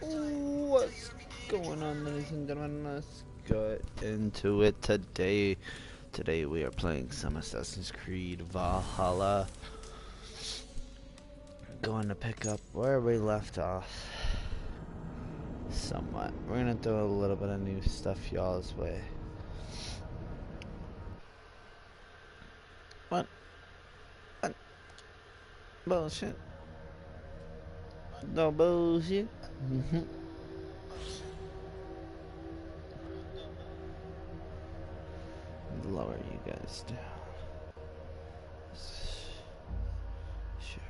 What's going on, ladies and gentlemen? Let's get into it today. Today we are playing some Assassin's Creed Valhalla. Going to pick up where we left off. Somewhat. We're gonna throw a little bit of new stuff y'all's way. What? What? Bullshit. No bullshit. Lower you guys down. Sure.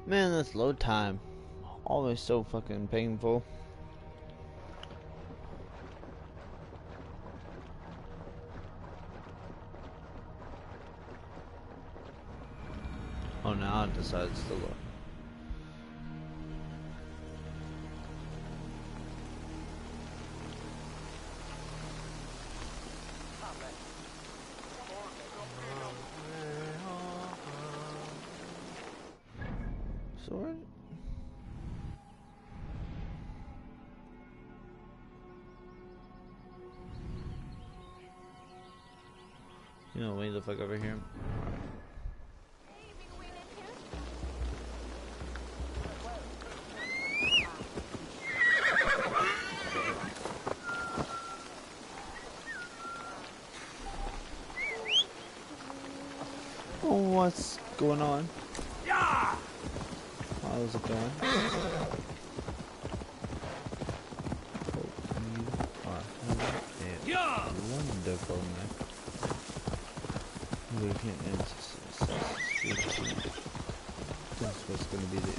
Man, this load time. Always so fucking painful. Oh, now it decides to load. Sword? You know, way the fuck over here. Oh, what's going on? How's it going? Wonderful, man. We can't answer. That's what's gonna be the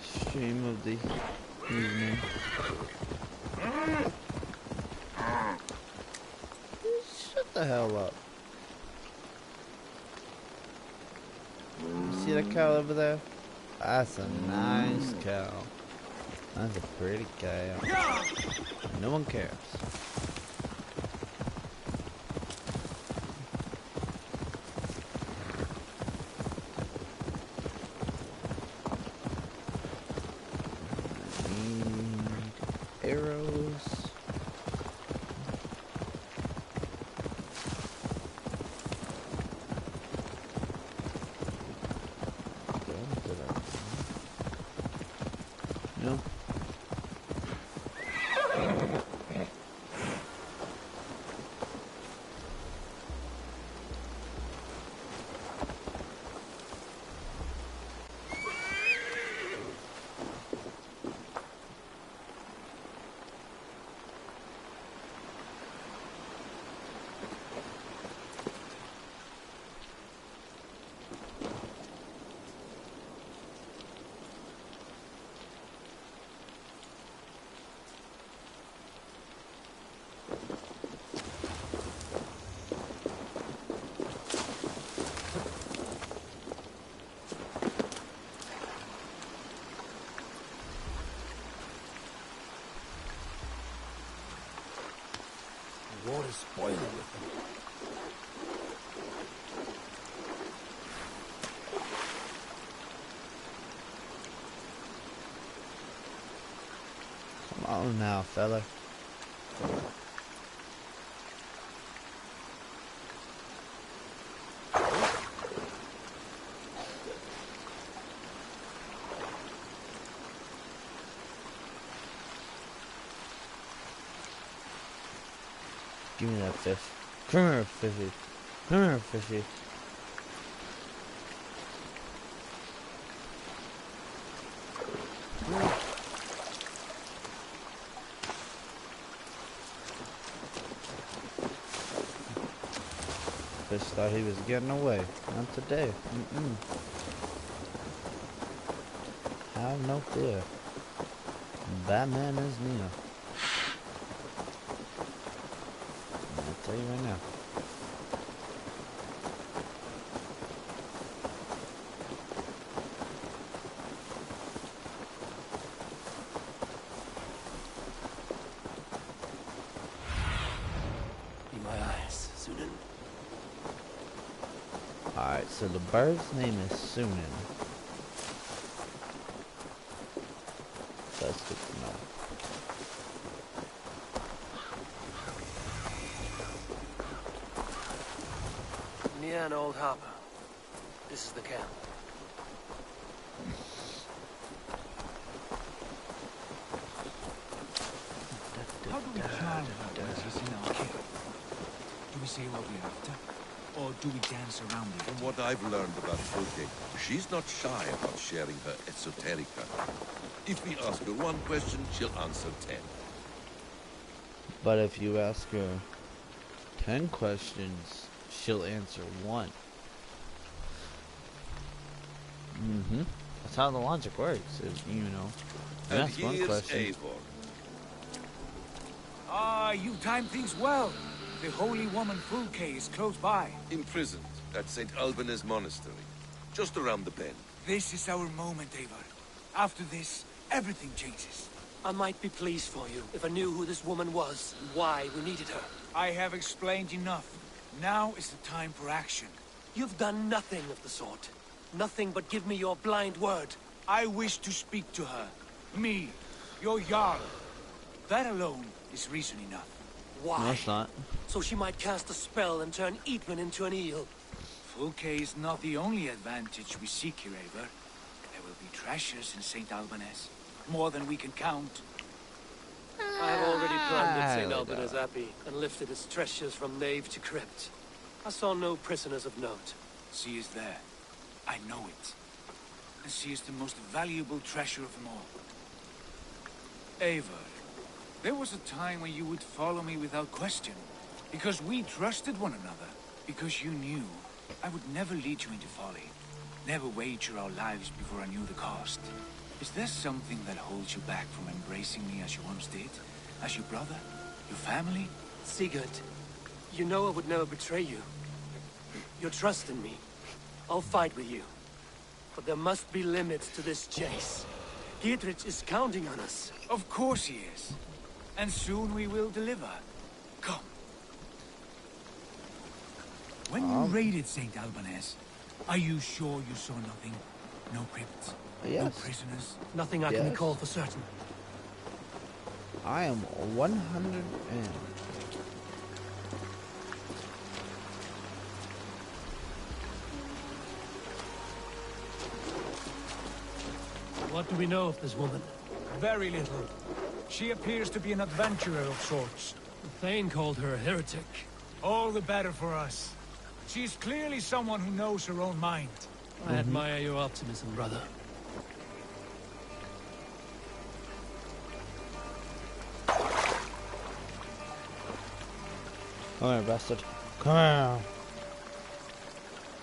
stream of the evening. Shut the hell up. You see that cow over there? That's a nice cow. That's a pretty cow. No one cares. Arrows. No. Water's spoiling with them. Come on now, fella. Give me that fish. Come here, fishy. Come here, fishy. Fish thought he was getting away. Not today. Have no fear. Batman is near. I'll tell you right now. Be my eyes, Sunan. Alright, so the bird's name is Sunan. That's good to know. Near an old harbor. This is the camp. How do we charm her when she's in our camp? Do we say what we're after? Or do we dance around it? From what I've learned about Viking, she's not shy about sharing her esoterica. If we ask her one question, she'll answer 10. But if you ask her 10 questions, she'll answer 1. That's how the logic works, is, you know. You And ask one here's question. Eivor. Ah, you time things well. The holy woman Fulke is close by. Imprisoned at St. Alban's Monastery, just around the bend. This is our moment, Eivor. After this, everything changes. I might be pleased for you if I knew who this woman was and why we needed her. I have explained enough. Now is the time for action. You've done nothing of the sort. Nothing but give me your blind word. I wish to speak to her. Me, your Jarl. That alone is reason enough. Why? No, it's not. So she might cast a spell and turn Eatman into an eel. Fulke is not the only advantage we seek here, Eivor. There will be treasures in St. Alban's. More than we can count. I have already plundered St. Ah, Albana's Abbey and lifted its treasures from nave to crypt. I saw no prisoners of note. She is there. I know it. And she is the most valuable treasure of them all. Eivor, there was a time when you would follow me without question. Because we trusted one another. Because you knew I would never lead you into folly. Never wager our lives before I knew the cost. Is there something that holds you back from embracing me as you once did? As your brother? Your family? Sigurd, you know I would never betray you. Your trust in me. I'll fight with you. But there must be limits to this chase. Dietrich is counting on us. Of course he is. And soon we will deliver. Come. When you raided St. Albanese, are you sure you saw nothing? No crypts? Yes. No prisoners? Nothing I can recall for certain. I am 100 and... What do we know of this woman? Very little. She appears to be an adventurer of sorts. The Thane called her a heretic. All the better for us. She's clearly someone who knows her own mind. I admire your optimism, brother. Come here, bastard. Come here.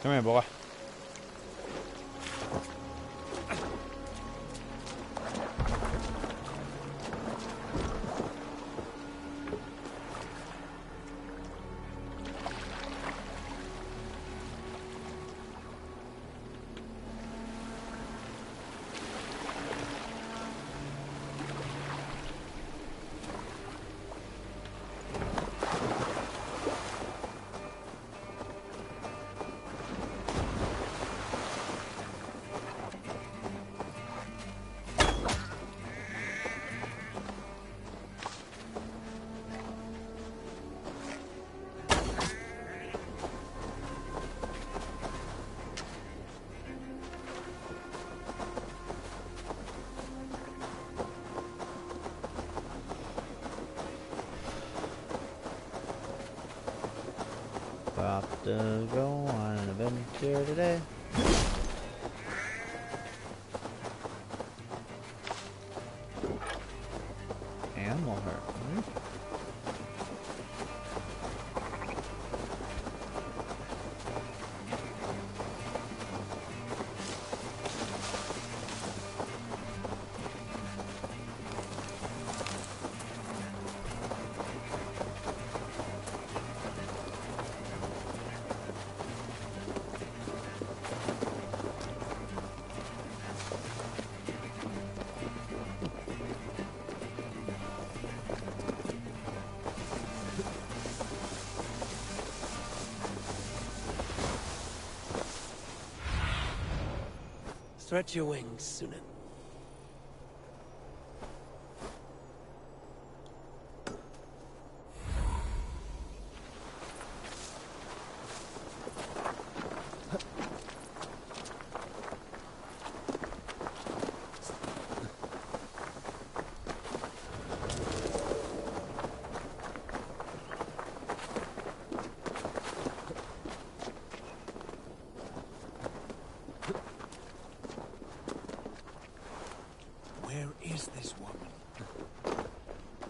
Come here, boy. About to go on an adventure today. Animal hurt. Stretch your wings, Sunan.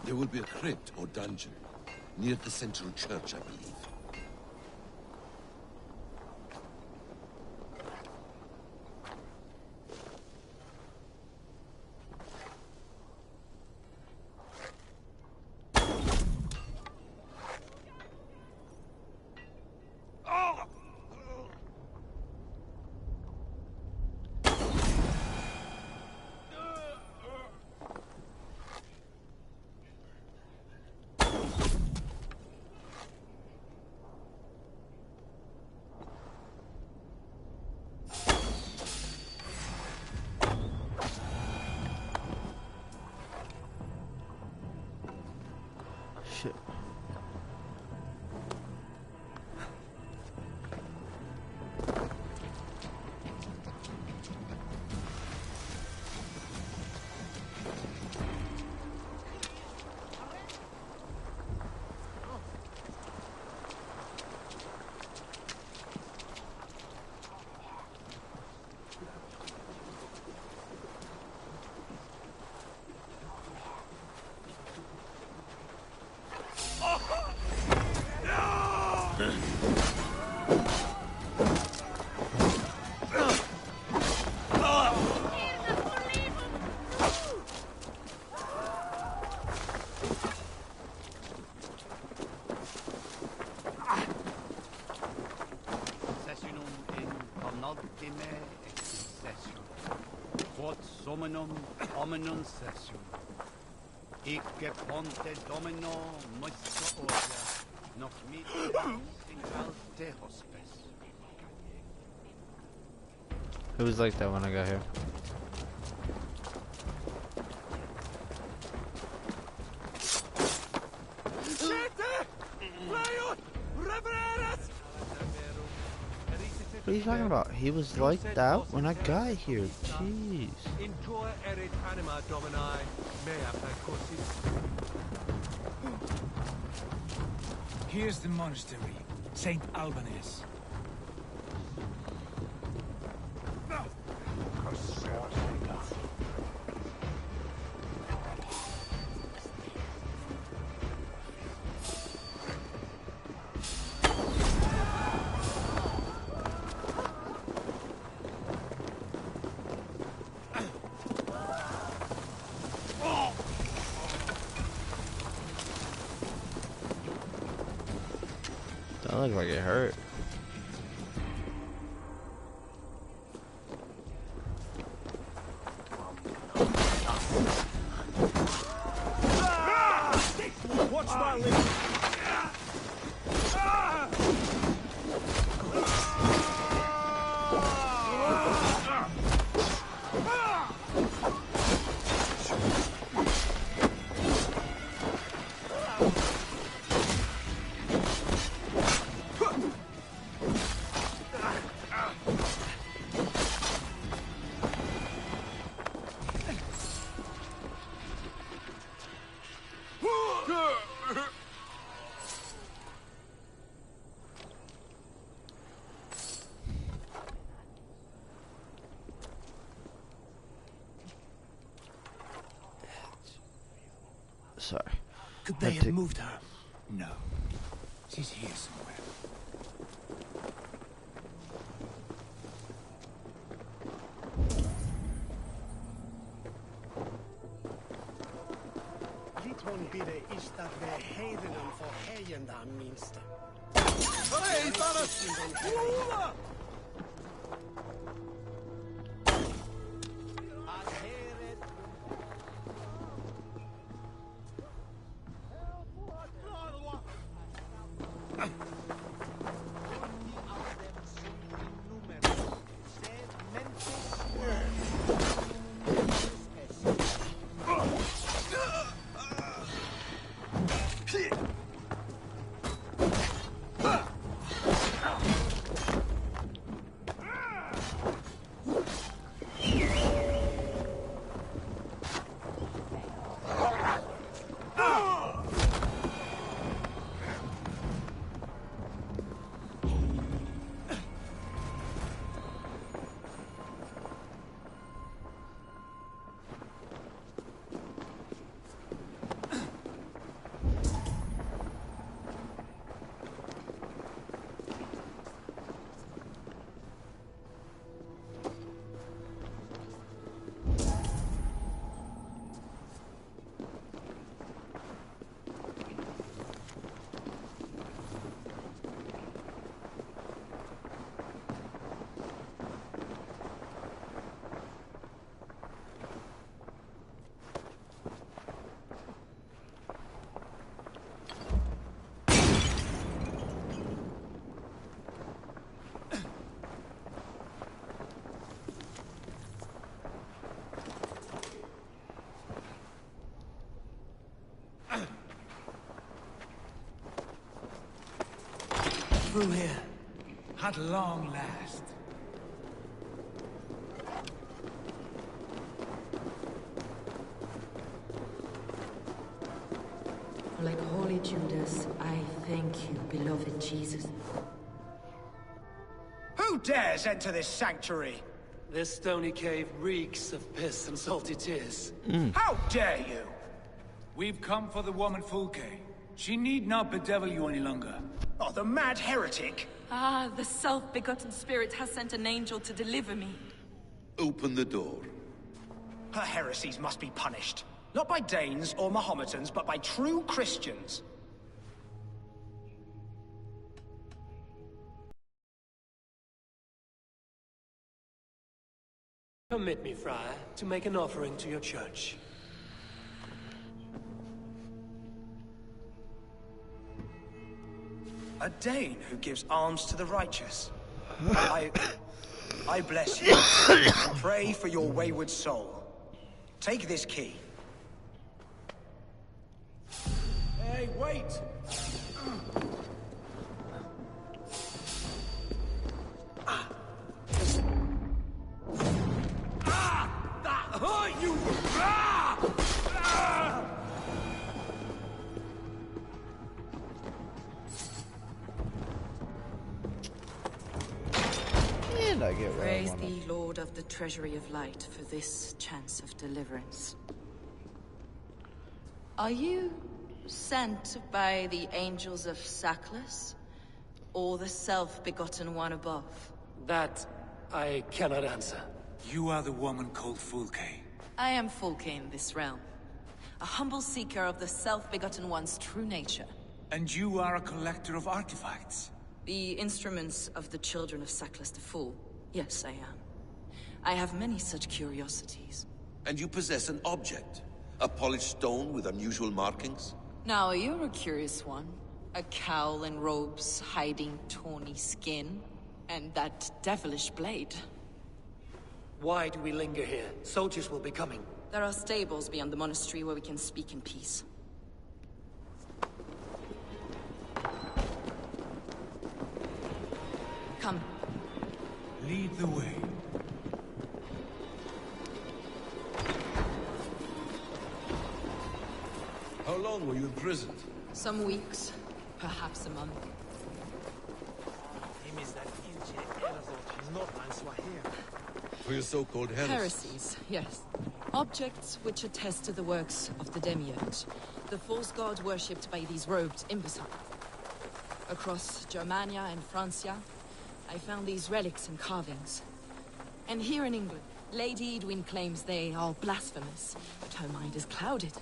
There will be a crypt or dungeon near the central church, I believe. Shit. session. Quod summum hominum session. Icke ponte domino musca oria, noc mites in alte hospes. It was like that when I got here. What are you talking about? He was like that when I got here. Jeez. Enjoy erit anima domini, mea percussis. Here's the monastery, Saint Albanese. That looked like it hurt. Watch my lead. Sorry. Could they have moved her? No. She's here somewhere. Litron bide istat ve heidenen for heienda minste. Hey, Thomas! Through here. At long last. Like Holy Judas, I thank you, beloved Jesus. Who dares enter this sanctuary? This stony cave reeks of piss and salty tears. How dare you? We've come for the woman Fulke. She need not bedevil you any longer. Oh, the mad heretic! Ah, the self-begotten spirit has sent an angel to deliver me. Open the door. Her heresies must be punished. Not by Danes or Mahometans, but by true Christians. Permit me, Friar, to make an offering to your church. A Dane who gives alms to the righteous. I bless you and pray for your wayward soul. Take this key. Hey, wait! That hurt you! And I get what I Praise wanted. thee, Lord of the Treasury of Light, for this chance of deliverance. Are you sent by the angels of Sackless, or the self-begotten one above? That I cannot answer. You are the woman called Fulke. I am Fulke in this realm, a humble seeker of the self-begotten one's true nature. And you are a collector of artifacts. The instruments of the children of Sackless the Fool. Yes, I am. I have many such curiosities. And you possess an object. A polished stone with unusual markings? Now, you're a curious one. A cowl and robes hiding tawny skin. And that devilish blade. Why do we linger here? Soldiers will be coming. There are stables beyond the monastery where we can speak in peace. Come. Lead the way. How long were you imprisoned? Some weeks, perhaps a month. For your so-called heresies? Heresies, yes. Objects which attest to the works of the demiurge, the false god worshipped by these robed imbeciles. Across Germania and Francia, I found these relics and carvings. And here in England, Lady Edwin claims they are blasphemous, but her mind is clouded.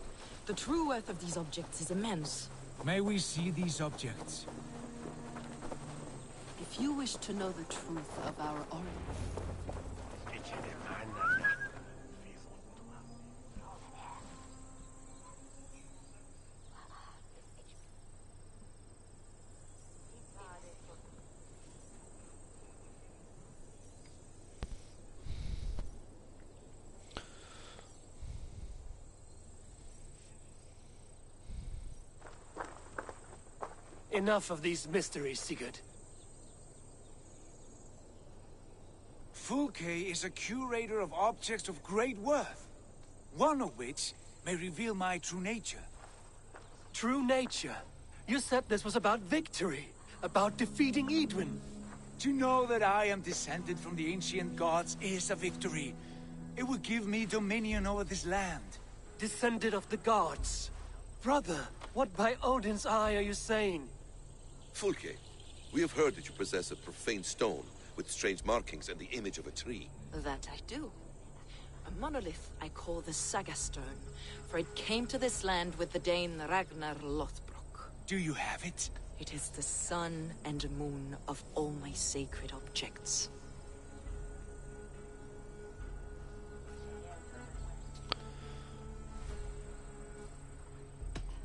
The true worth of these objects is immense. May we see these objects? If you wish to know the truth of our origin, enough of these mysteries, Sigurd. Fulke is a curator of objects of great worth, one of which may reveal my true nature. True nature? You said this was about victory, about defeating Edwin. To know that I am descended from the ancient gods is a victory. It will give me dominion over this land. Descended of the gods. Brother, what by Odin's eye are you saying? Fulke, we have heard that you possess a profane stone with strange markings and the image of a tree. That I do. A monolith I call the Saga Stone, for it came to this land with the Dane Ragnar Lothbrok. Do you have it? It is the sun and moon of all my sacred objects.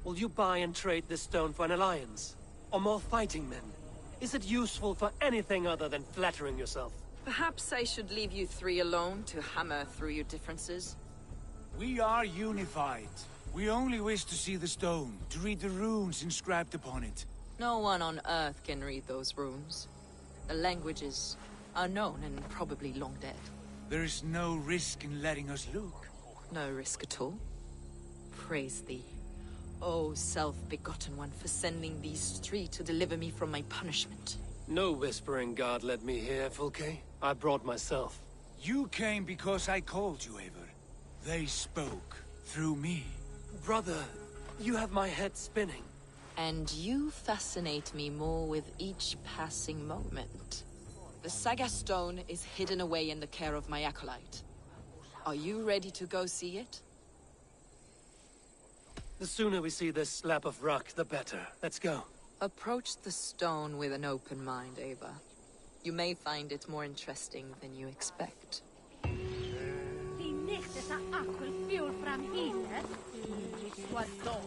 Will you buy and trade this stone for an alliance? Or more fighting men? Is it useful for anything other than flattering yourself? Perhaps I should leave you three alone to hammer through your differences. We are unified. We only wish to see the stone, to read the runes inscribed upon it. No one on Earth can read those runes. The languages are known and probably long dead. There is no risk in letting us look. No risk at all. Praise thee, O self-begotten one, for sending these three to deliver me from my punishment. No whispering god led me here, Fulke. I brought myself. You came because I called you, Eivor. They spoke through me. Brother, you have my head spinning. And you fascinate me more with each passing moment. The Saga Stone is hidden away in the care of my acolyte. Are you ready to go see it? The sooner we see this slab of rock, the better. Let's go. Approach the stone with an open mind, Ava. You may find it more interesting than you expect. sa aquil fuel from here. What dog?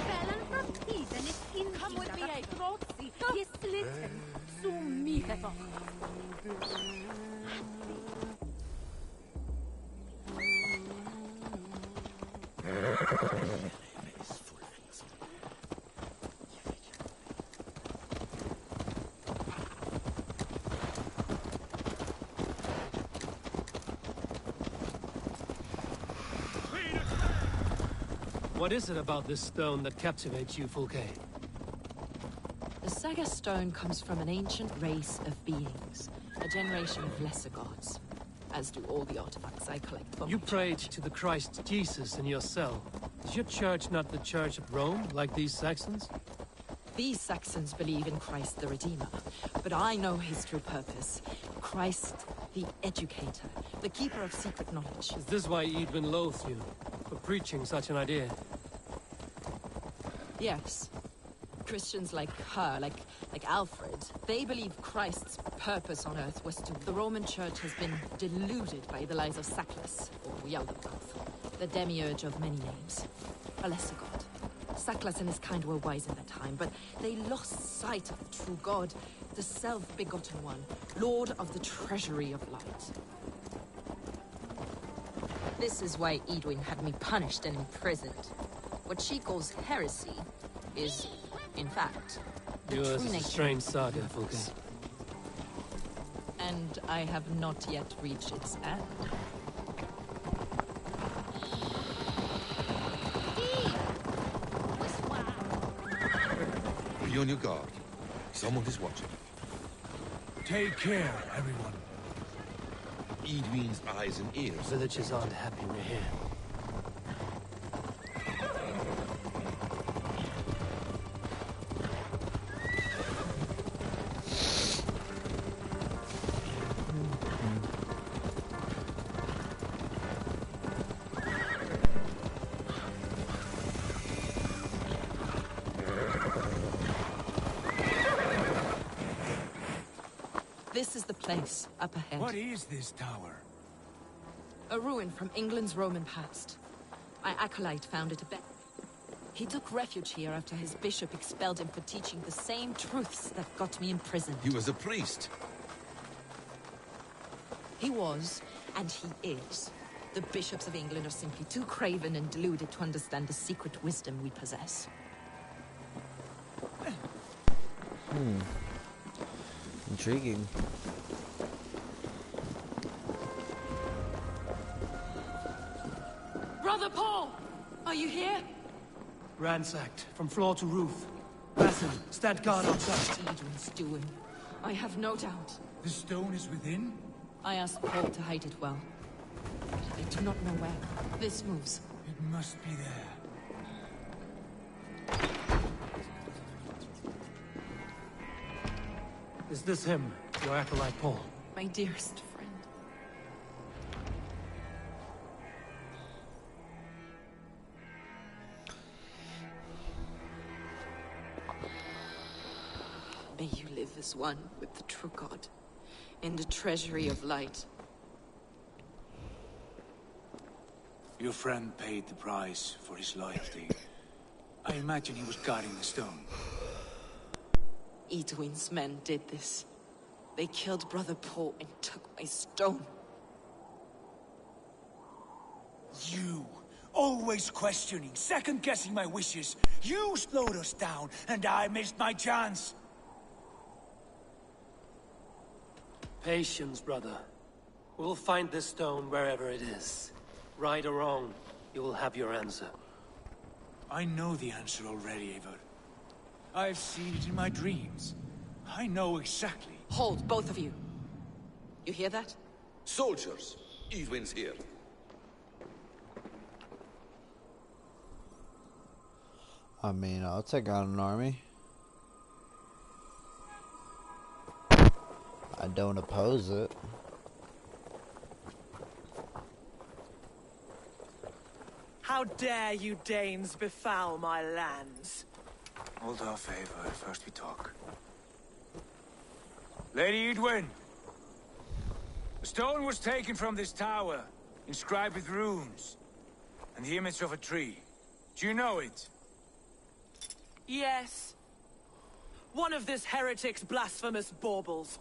Bellen from Eden is in. Come with me, Trotsi. Yes, listen. Sum me have. What is it about this stone that captivates you, Fulke? The Saga stone comes from an ancient race of beings, a generation of lesser gods, as do all the artifacts I collect from You my prayed church. to the Christ Jesus in your cell. Is your church not the Church of Rome, like these Saxons? These Saxons believe in Christ the Redeemer, but I know his true purpose. Christ the Educator, the keeper of secret knowledge. Is this why Edwin loathed you, for preaching such an idea? Yes. Christians like her, like Alfred, they believe Christ's purpose on earth was to... The Roman Church has been deluded by the lies of Sackless, or Yaldabaoth, the demiurge of many names. A lesser god. Sackless and his kind were wise in their time, but they lost sight of the true god, the self-begotten one, lord of the treasury of light. This is why Edwin had me punished and imprisoned. What she calls heresy is, in fact, the Yours true is a nature strange of saga, the universe. Fulke. And I have not yet reached its end. Be on your guard. Someone is watching. Take care, everyone. Edwin's eyes and ears. Villagers aren't happy we're here. This is the place, up ahead. What is this tower? A ruin from England's Roman past. My acolyte found it a bit. He took refuge here after his bishop expelled him for teaching the same truths that got me imprisoned. He was a priest. He was, and he is. The bishops of England are simply too craven and deluded to understand the secret wisdom we possess. Intriguing. Brother Paul! Are you here? Ransacked, from floor to roof. Basin, stand guard outside. Edwin's doing. I have no doubt. The stone is within? I asked Paul to hide it well. But I do not know where. This moves. It must be there. Is this him, your acolyte Paul? My dearest friend. May you live as one with the true God, in the treasury of light. Your friend paid the price for his loyalty. I imagine he was guarding the stone. Edwin's men did this. They killed Brother Paul and took my stone. You! Always questioning, second-guessing my wishes. You slowed us down, and I missed my chance. Patience, brother. We'll find this stone wherever it is. Right or wrong, you will have your answer. I know the answer already, Eivor. I've seen it in my dreams. I know exactly. Hold, both of you. You hear that? Soldiers, Edwin's here. I mean, I'll take on an army. I don't oppose it. How dare you Danes befoul my lands? Hold off, Eivor. First we talk. Lady Edwin! The stone was taken from this tower. inscribed with runes, and the image of a tree. Do you know it? Yes. One of this heretic's blasphemous baubles.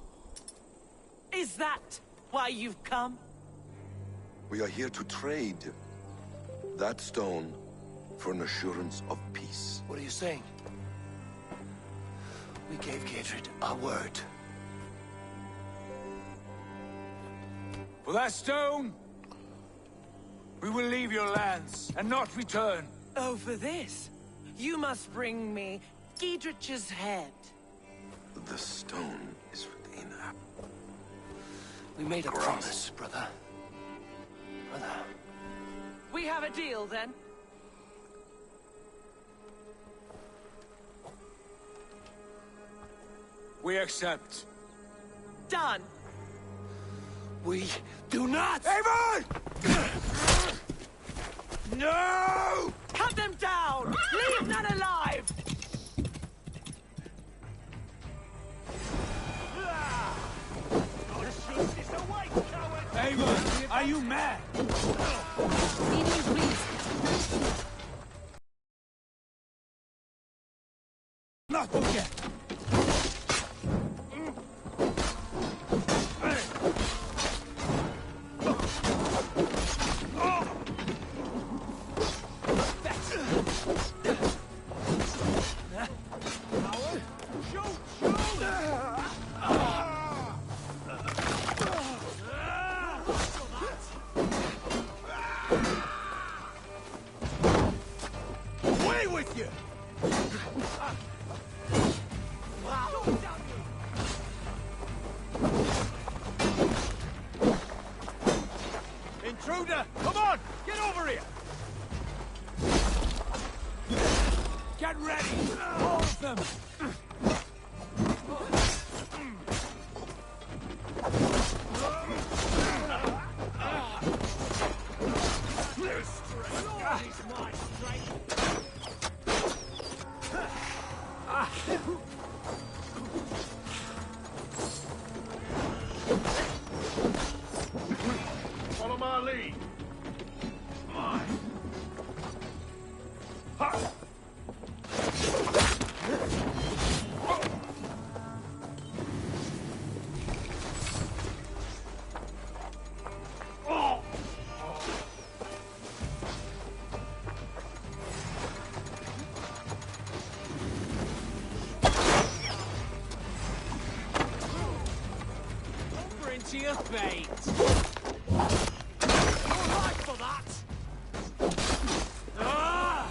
Is that why you've come? We are here to trade that stone for an assurance of peace. What are you saying? We gave Gatred our word. For that stone, we will leave your lands and not return. Oh, for this? You must bring me Giedrich's head. The stone is within our... We made a promise, brother. Brother. We have a deal, then? We accept. Done. We do not! Eivor! No! Cut them down! Leave none alive! Eivor, are you mad? Meaning, please. Not forget. Away with you! Intruder! Come on! Get over here! Get ready! All of them! Follow my lead. Over into your fate. All right for that. Ah!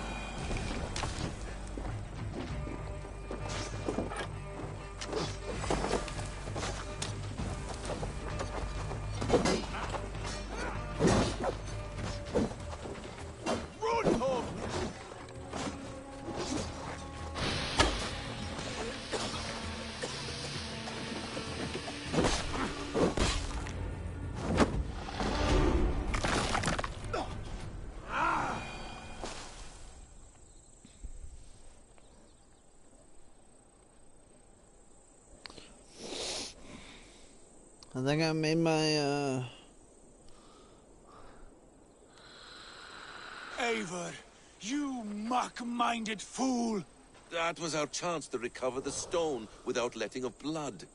Run, Tom! I think I made my, Eivor, you muck-minded fool! That was our chance to recover the stone without letting of blood.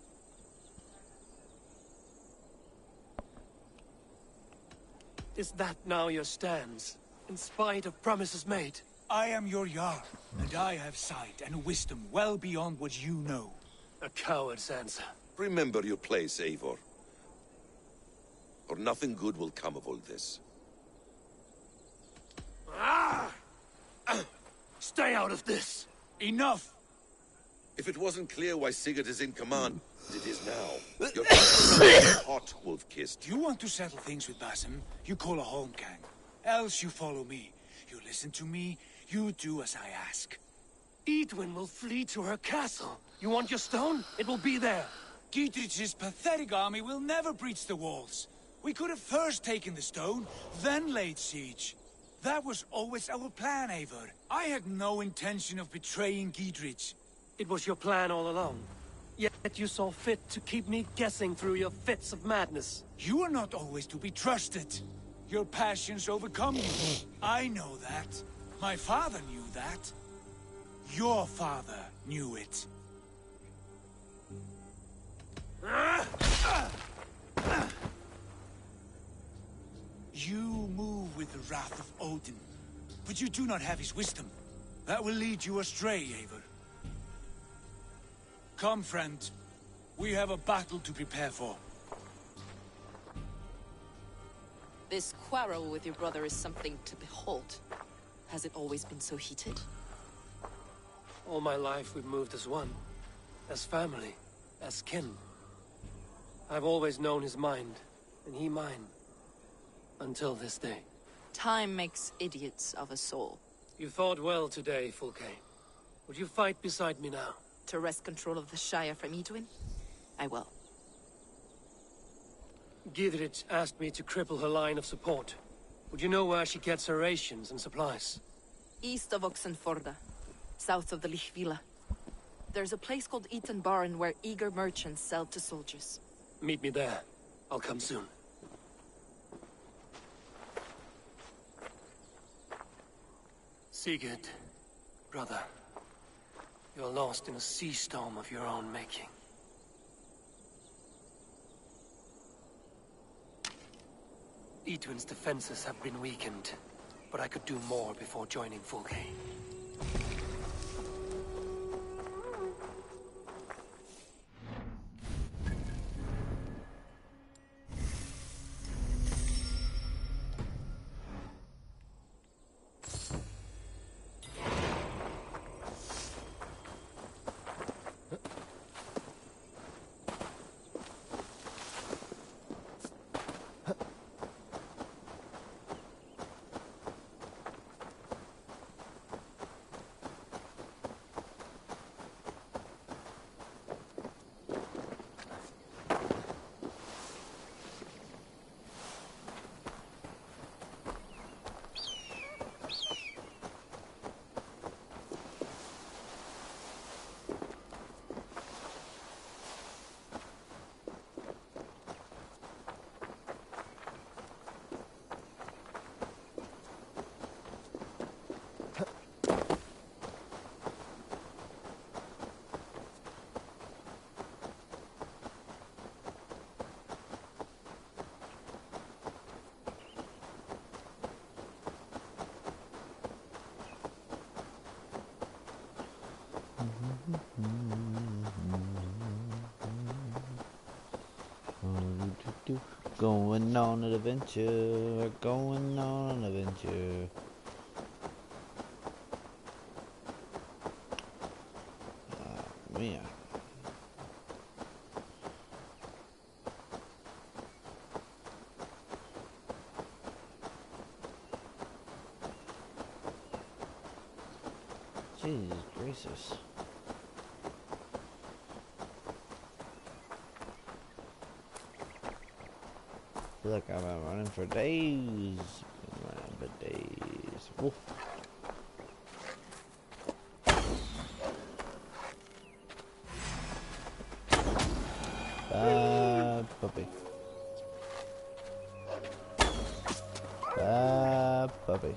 Is that now your stance? In spite of promises made? I am your Jarl, and I have sight and wisdom well beyond what you know. A coward's answer. Remember your place, Eivor. Or nothing good will come of all this. Stay out of this! Enough! If it wasn't clear why Sigurd is in command, it is now. You're hot, wolf-kissed. You want to settle things with Basim, you call a holmgang. Else you follow me. You listen to me, you do as I ask. Edwin will flee to her castle. You want your stone? It will be there. Giedrich's pathetic army will never breach the walls. We could have first taken the stone, then laid siege. That was always our plan, Eivor. I had no intention of betraying Giedrich. It was your plan all along. Yet you saw fit to keep me guessing through your fits of madness. You are not always to be trusted. Your passions overcome you. I know that. My father knew that. Your father knew it. You move with the wrath of Odin, but you do not have his wisdom. That will lead you astray, Eivor. Come, friend. We have a battle to prepare for. This quarrel with your brother is something to behold. Has it always been so heated? All my life we've moved as one. As family. As kin. I've always known his mind, and he mine. Until this day. Time makes idiots of us all. You fought well today, Fulke. Would you fight beside me now? To wrest control of the Shire from Edwin? I will. Gidrit asked me to cripple her line of support. Would you know where she gets her rations and supplies? East of Oxenforda, south of the Lichvila. There's a place called Eaton Barn where eager merchants sell to soldiers. Meet me there. I'll come soon. Sigurd, brother. You're lost in a sea storm of your own making. Edwin's defenses have been weakened, but I could do more before joining Fulke. Going on an adventure, going on an adventure. Man. Jesus gracious. I feel like I've been running for days. Running for days. Woof. Bad puppy. Bad puppy.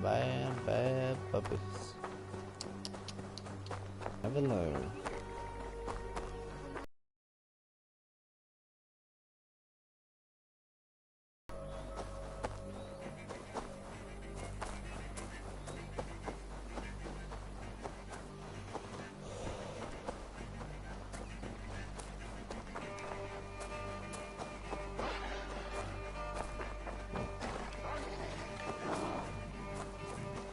Bad puppies. Never learn.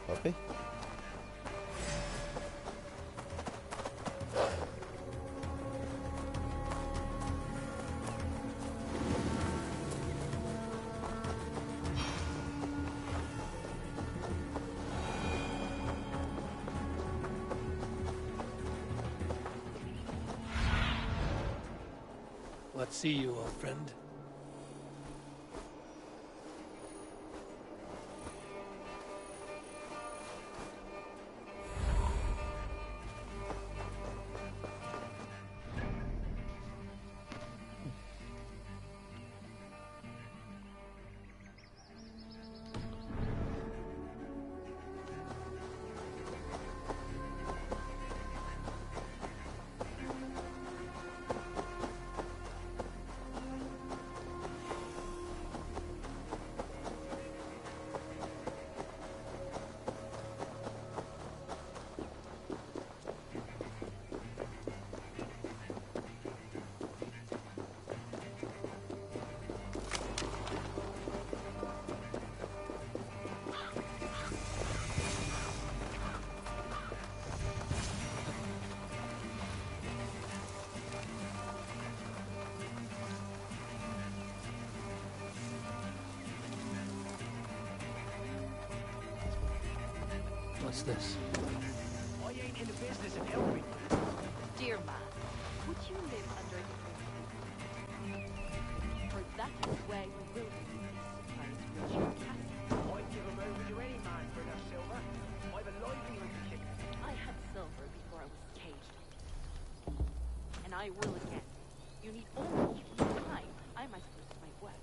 Puppy? Let's see you, old friend. What's this? I ain't in the business of helping. Dear man, would you live under a different name? For that is where you will be supplied with your castle. I'd give 'em over to any man for enough silver. I've a livelihood to kick. I had silver before I was caged. And I will again. You need only time. I might lose my word.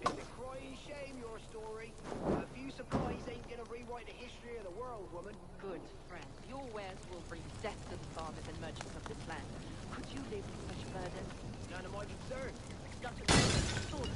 It's a crying shame, your story. A few supplies ain't gonna rewrite the history of the world, woman. Good friend, your wares will bring death to the farmers and merchants of this land. Could you live with such burden? None of my concern. Got to sword.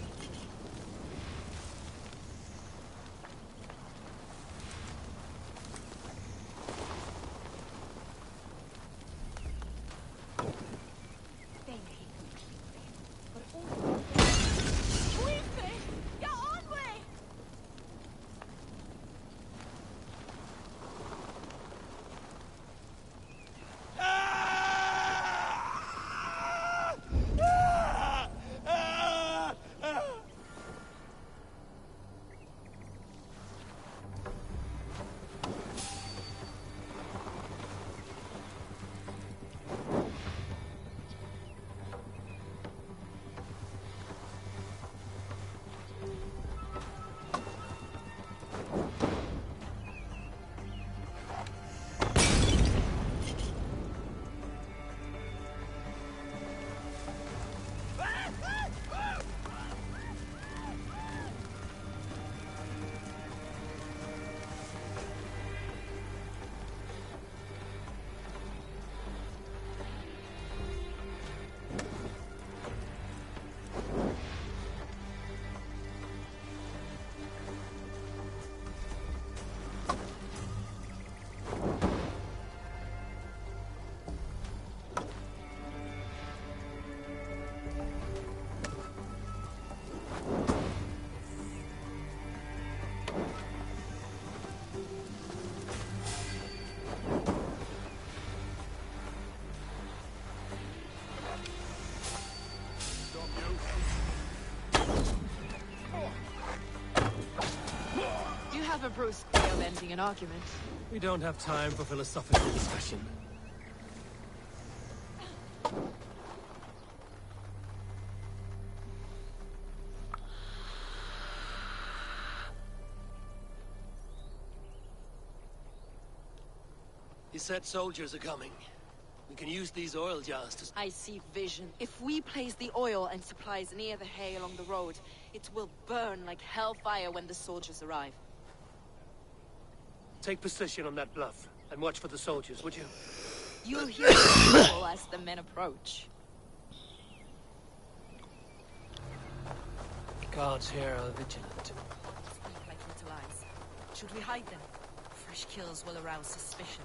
You have a brusque way of ending an argument. We don't have time for philosophical discussion. He said soldiers are coming. We can use these oil jars to... I see vision. If we place the oil and supplies near the hay along the road, it will burn like hellfire when the soldiers arrive. Take position on that bluff and watch for the soldiers, would you? You'll hear the people as the men approach. Guards here are vigilant. Speak like little eyes. Should we hide them? Fresh kills will arouse suspicion.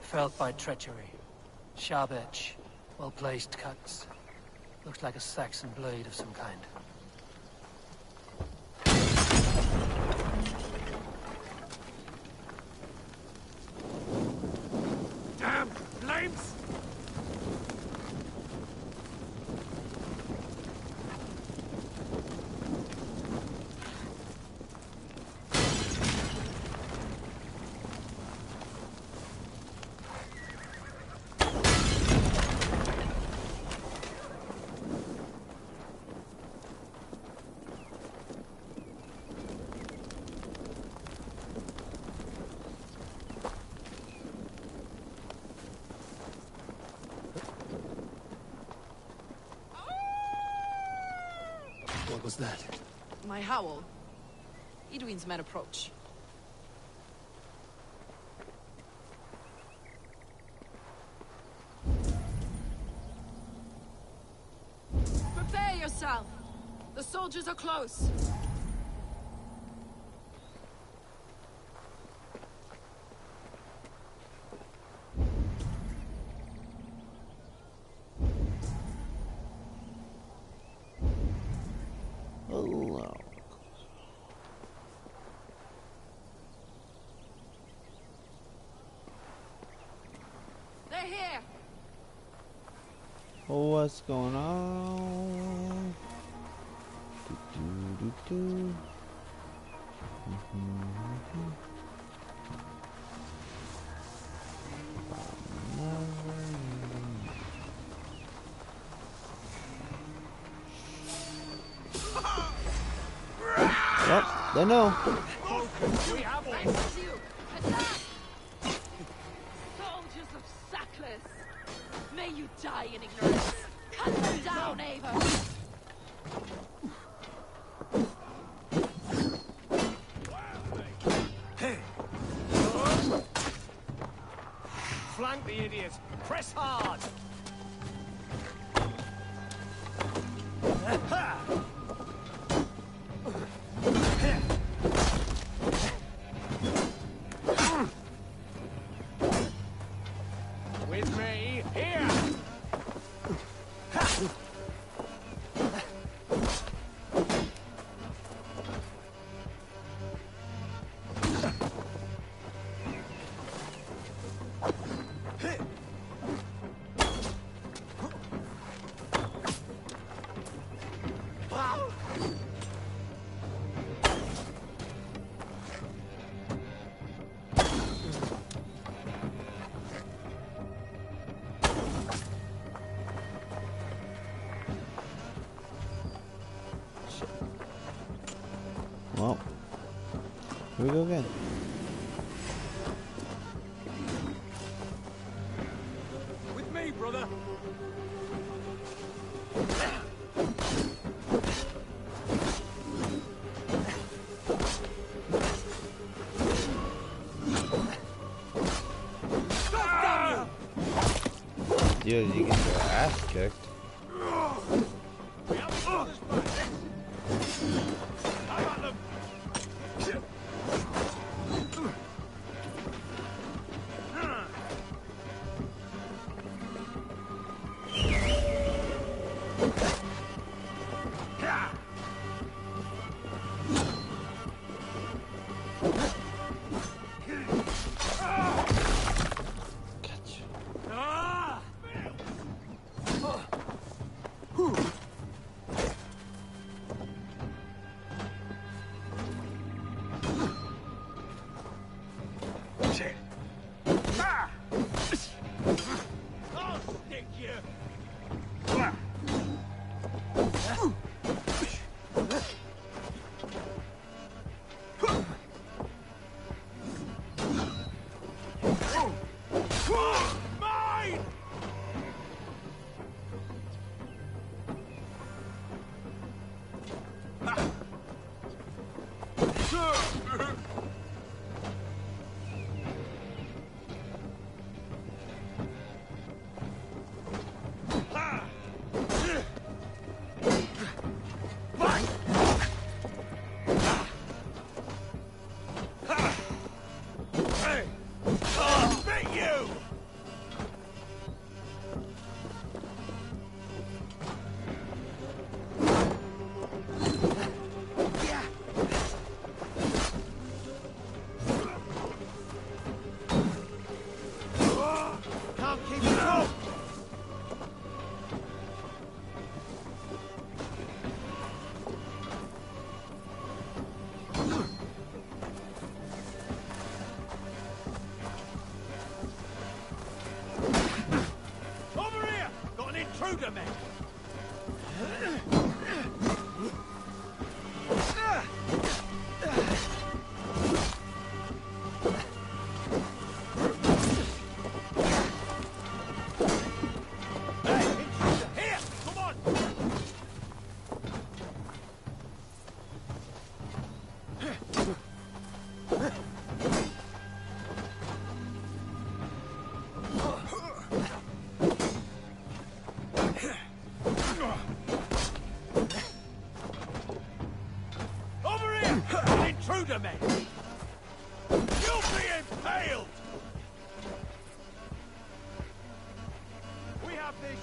Felt by treachery. Sharp edge. Well-placed cuts. Looks like a Saxon blade of some kind. Damn flames! What was that? My howl. Edwin's men approach. Prepare yourself! The soldiers are close! Hello. They're here! What's going on? do. Yep, they know. Soldiers of Sackless, may you die in ignorance. Cut them down, Ava. Flank the idiot. Press hard. With me, here! Well, here we go again. With me, brother. Dude, you get your ass kicked. Intruder, man! Hey, intruder! Here! Come on! Over here! An intruder, man! You'll be impaled! We have this.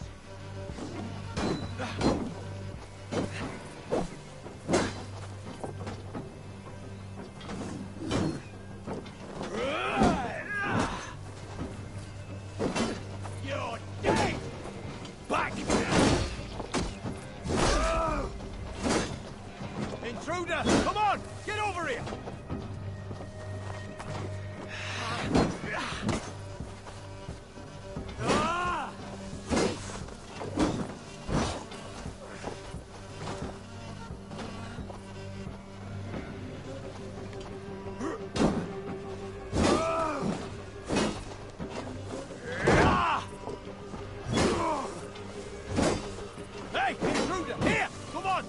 You're dead! Back! intruder! Come on! Get over here! Ah! Hey, intruder! Here! Come on!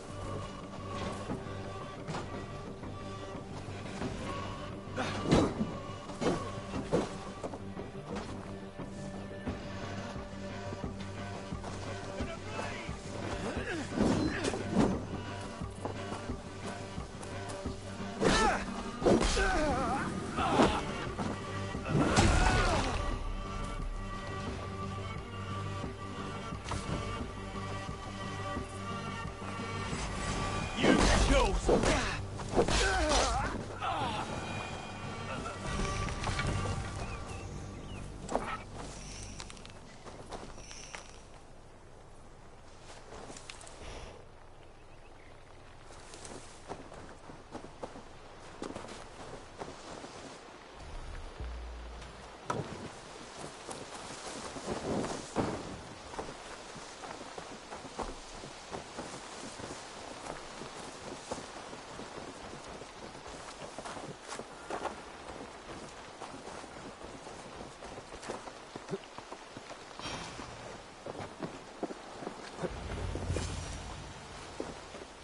You chose!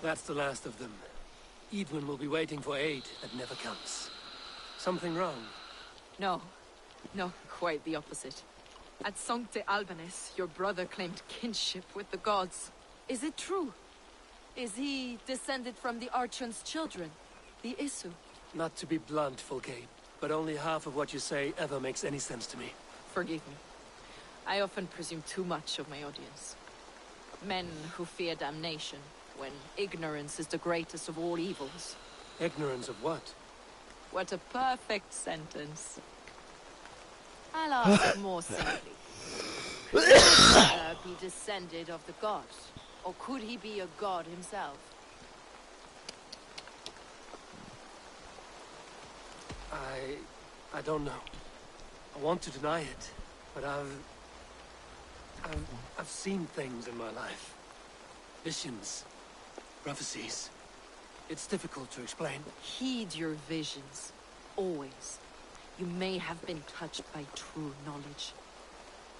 That's the last of them. Edwin will be waiting for aid that never comes. Something wrong? No. No, quite the opposite. At Sancte Albanus, your brother claimed kinship with the gods. Is it true? Is he descended from the Archon's children, the Isu? Not to be blunt, Fulke, but only half of what you say ever makes any sense to me. Forgive me. I often presume too much of my audience. Men who fear damnation, when ignorance is the greatest of all evils. Ignorance of what? What a perfect sentence. I'll ask more simply. Could his brother be descended of the gods? Or could he be a god himself? I don't know. I want to deny it, but I've seen things in my life. Visions. Prophecies. It's difficult to explain. Heed your visions. Always. You may have been touched by true knowledge.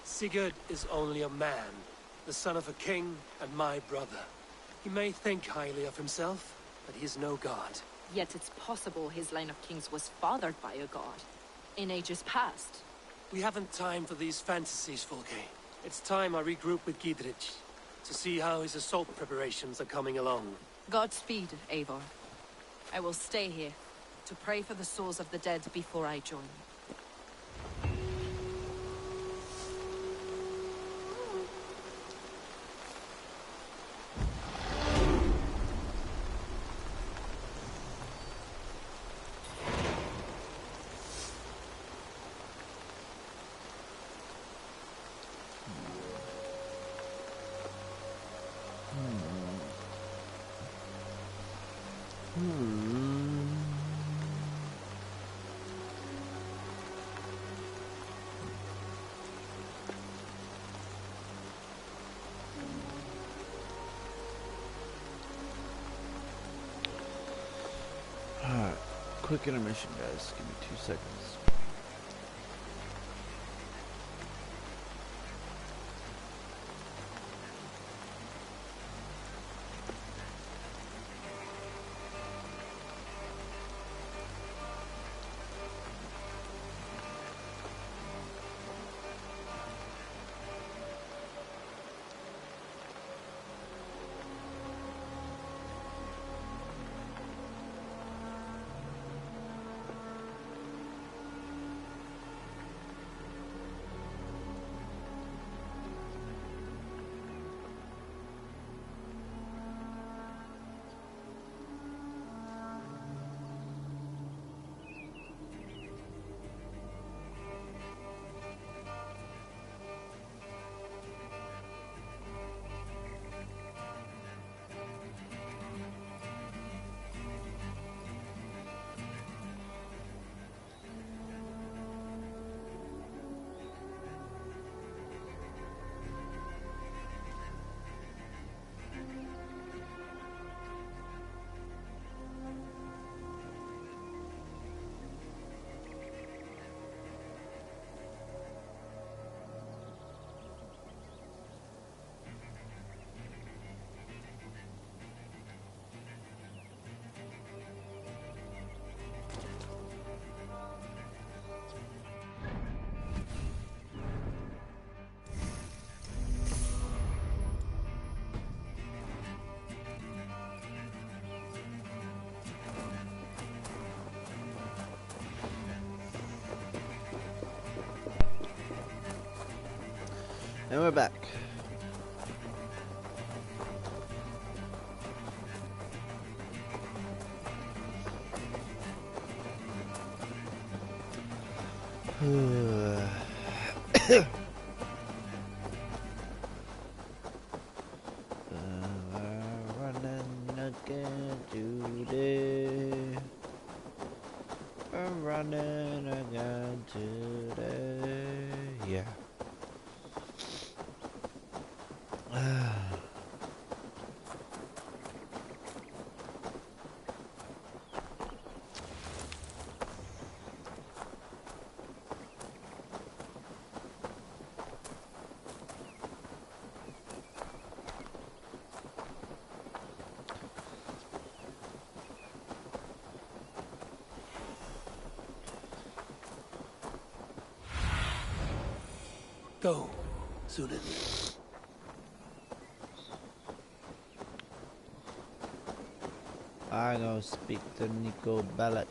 Sigurd is only a man, the son of a king and my brother. He may think highly of himself, but he is no god. Yet it's possible his line of kings was fathered by a god. In ages past. We haven't time for these fantasies, Fulke. It's time I regroup with Gidrich, to see how his assault preparations are coming along. Godspeed, Eivor. I will stay here, to pray for the souls of the dead before I join. Alright, quick intermission, guys. Give me 2 seconds. And we're back. Running again today. I'm running again today. Yeah. Go, Sunan. I go speak to Nico Bellic.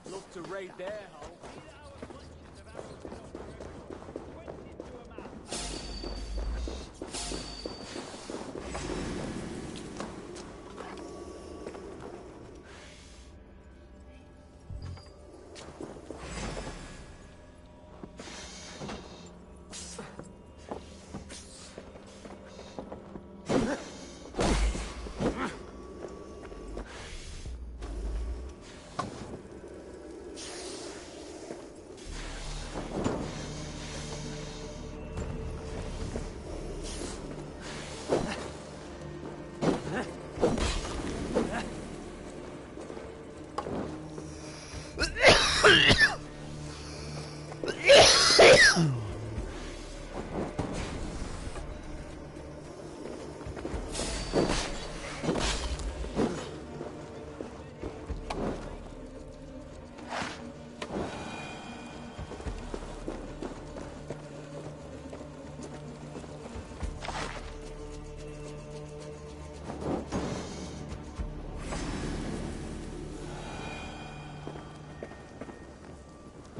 Look to raid their hole.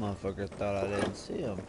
Motherfucker thought I didn't see him.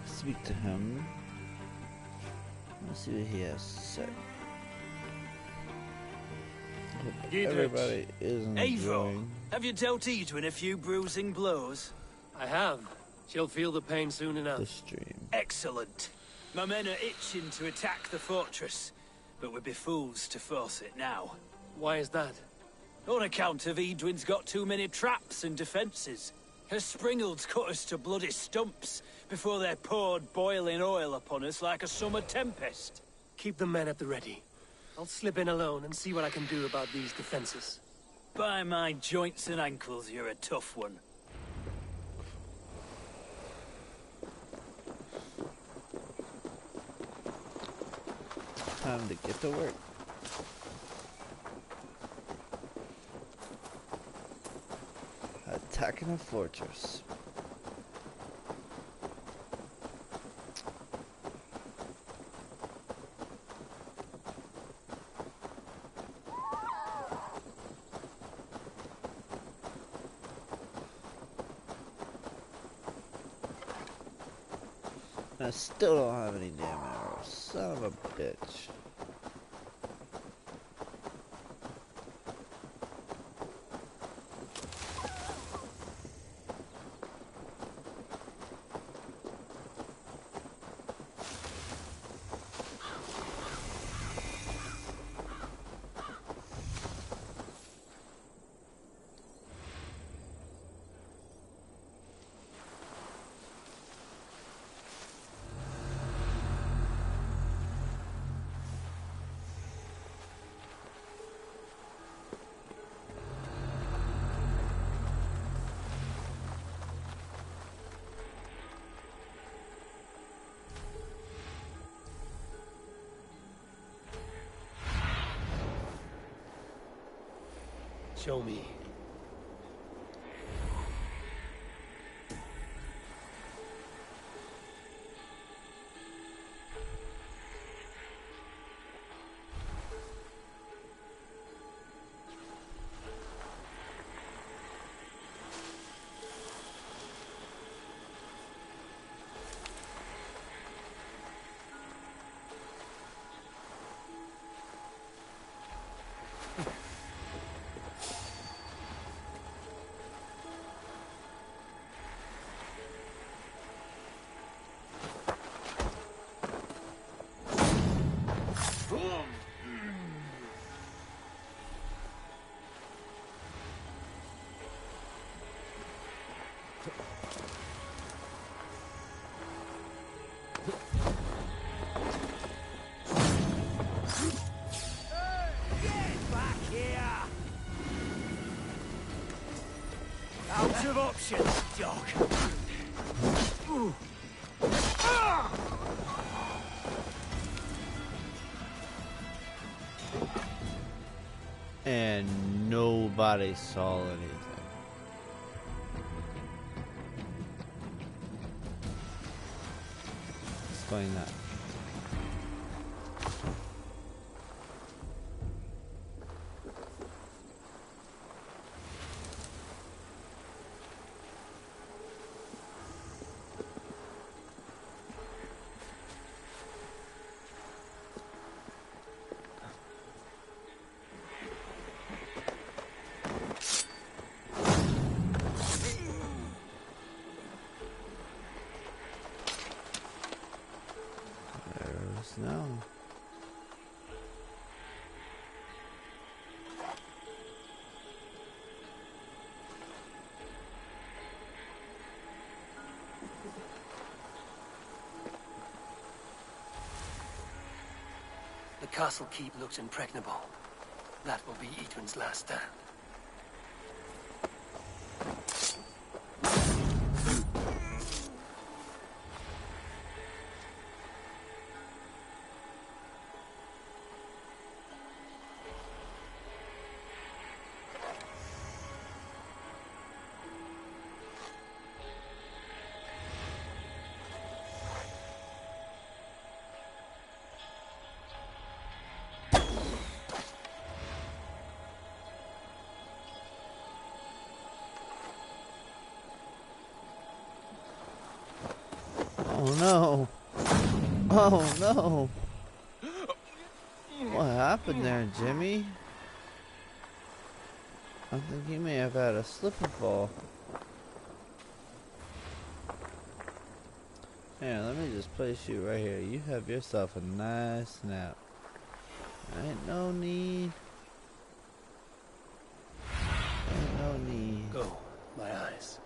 Speak to him. Let's see what he has to say. Hope everybody is enjoying. Have you dealt Edwin a few bruising blows? I have. She'll feel the pain soon enough. The stream. Excellent. My men are itching to attack the fortress, but we'd be fools to force it now. Why is that? On account of Edwin's got too many traps and defences. Her springalds cut us to bloody stumps before they poured boiling oil upon us like a summer tempest. Keep the men at the ready. I'll slip in alone and see what I can do about these defences. By my joints and ankles, you're a tough one. Time to get to work. Attacking a fortress. I still don't have any damn arrows. Son of a bitch. Show me. Out of options, dog. And nobody saw anything. Explain that. No. The castle keep looks impregnable. That will be Edwin's last stand. Oh no. Oh no. What happened there, Jimmy? I think you may have had a slip and fall. Here, let me just place you right here. You have yourself a nice nap. Ain't no need. Ain't no need. Go, my eyes.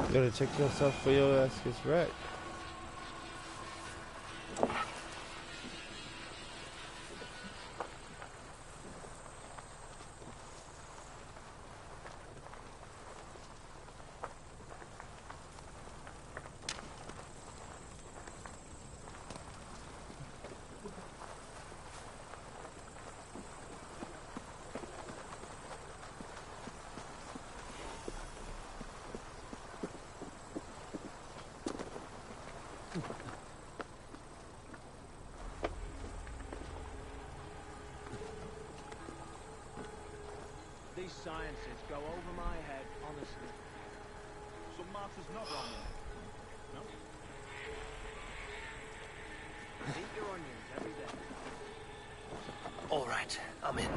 You gotta check yourself for your ass gets wrecked. These sciences go over my head, honestly. Some martyr's not wrong there. No? Eat your onions every day. All right, I'm in.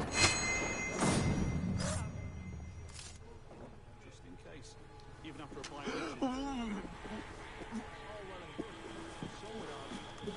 Just in case. Even after applying leeches. All well and good. Some would argue.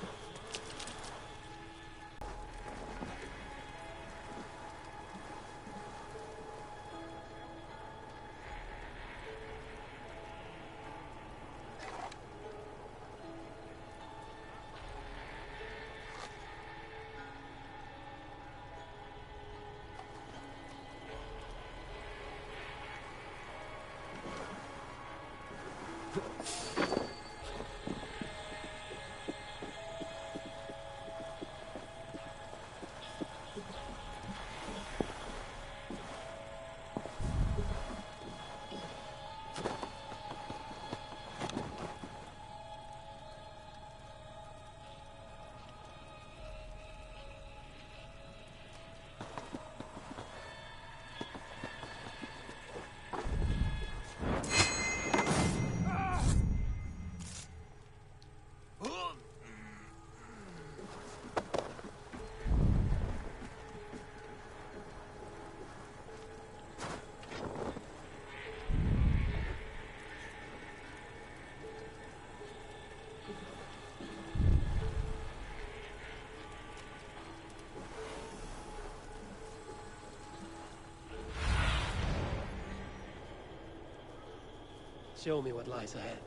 Show me what lies ahead.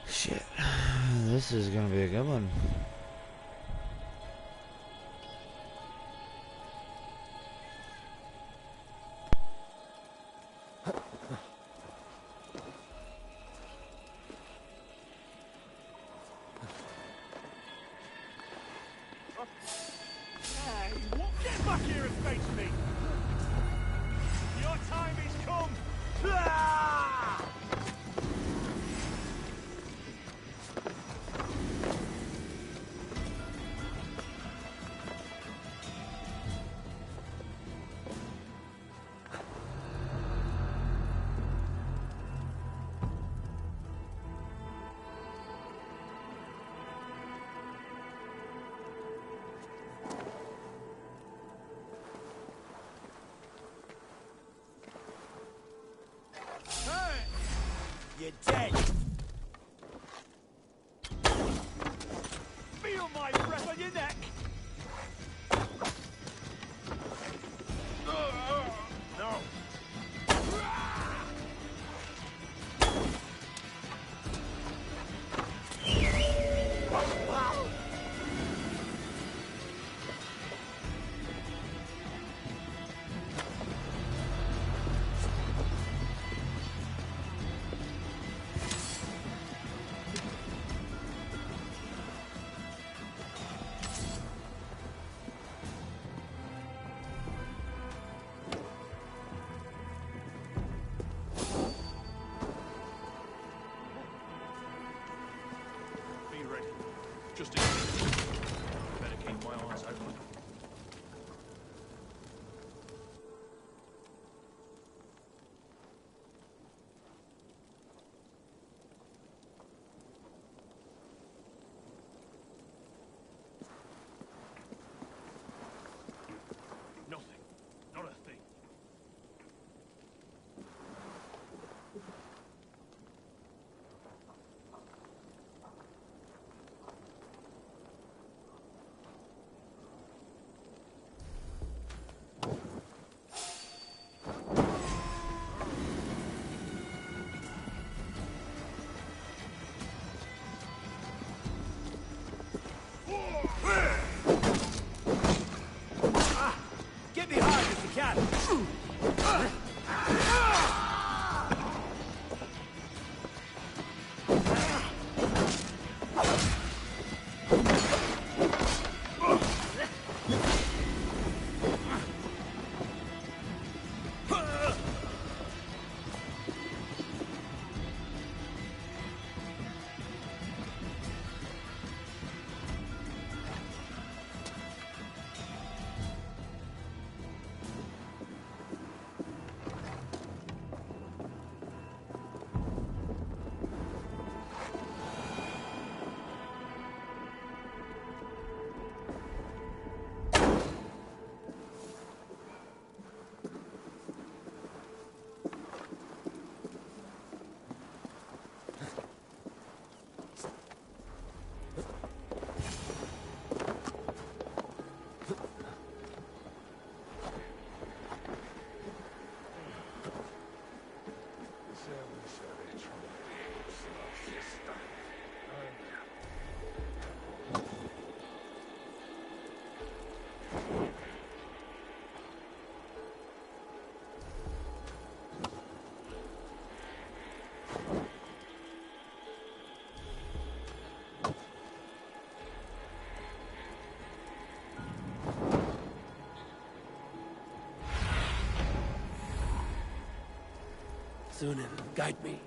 Shit. This is gonna be a good one. Hey, what? Get back here and face me! Your time is come! Ah! You're dead. Feel my breath on your neck! No. Be ready. Just in case. Better keep my eyes open. Nothing. Not a thing. Get behind if you can. Sunan, guide me.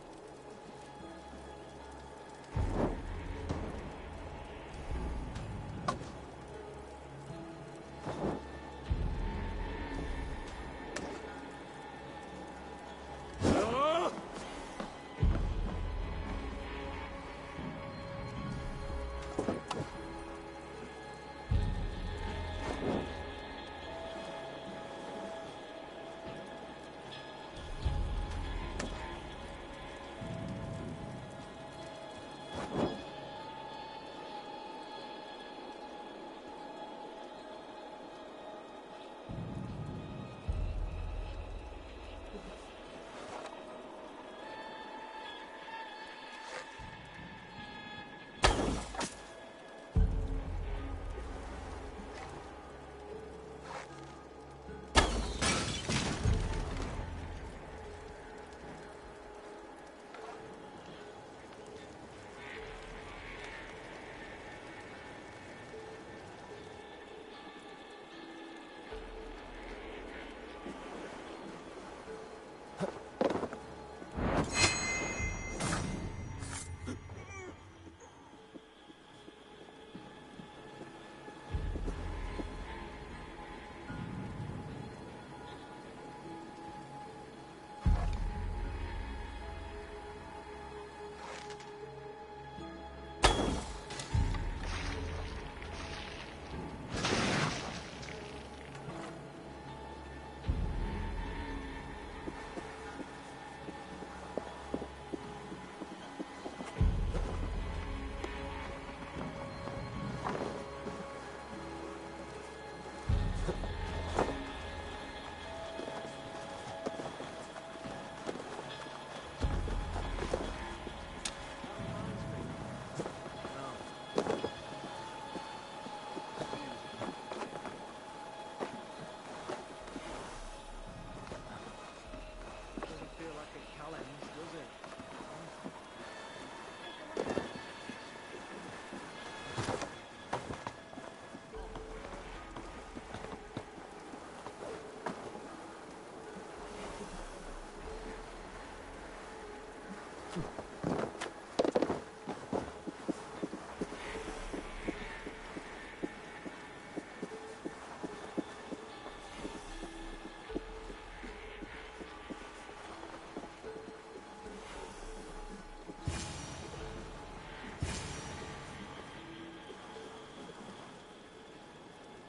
The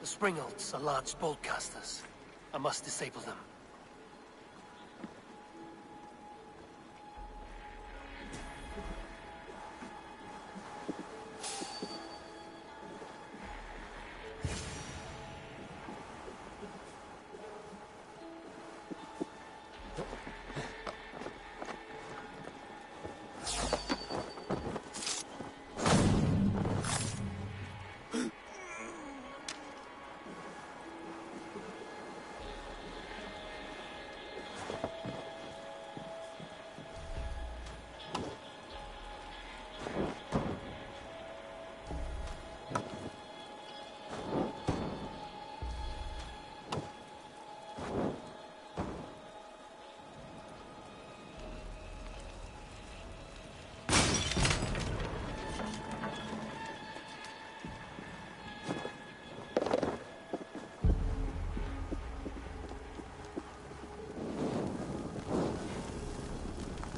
Springolds are large bolt casters. I must disable them.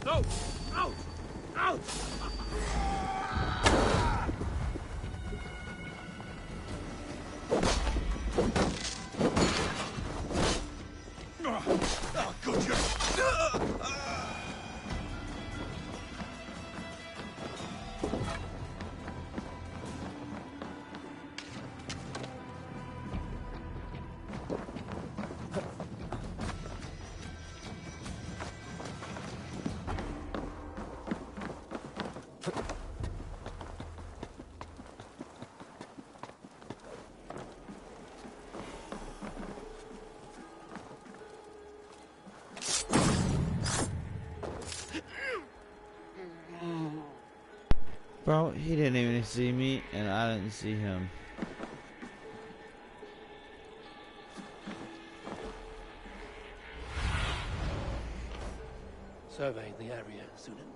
No! Out! Out! Ah, good you. Bro, he didn't even see me, and I didn't see him. Surveying the area, Sunan.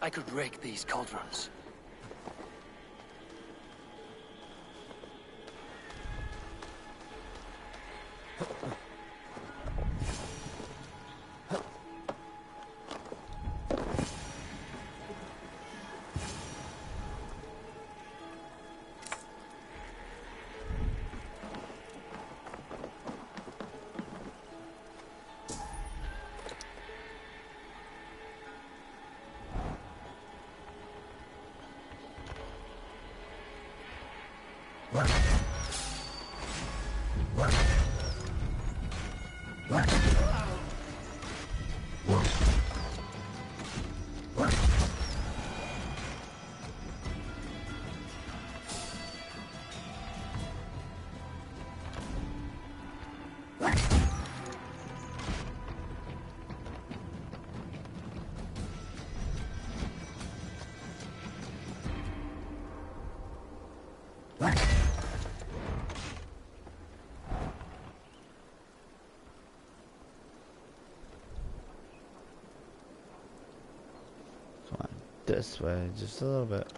I could rake these cauldrons. This way, just a little bit.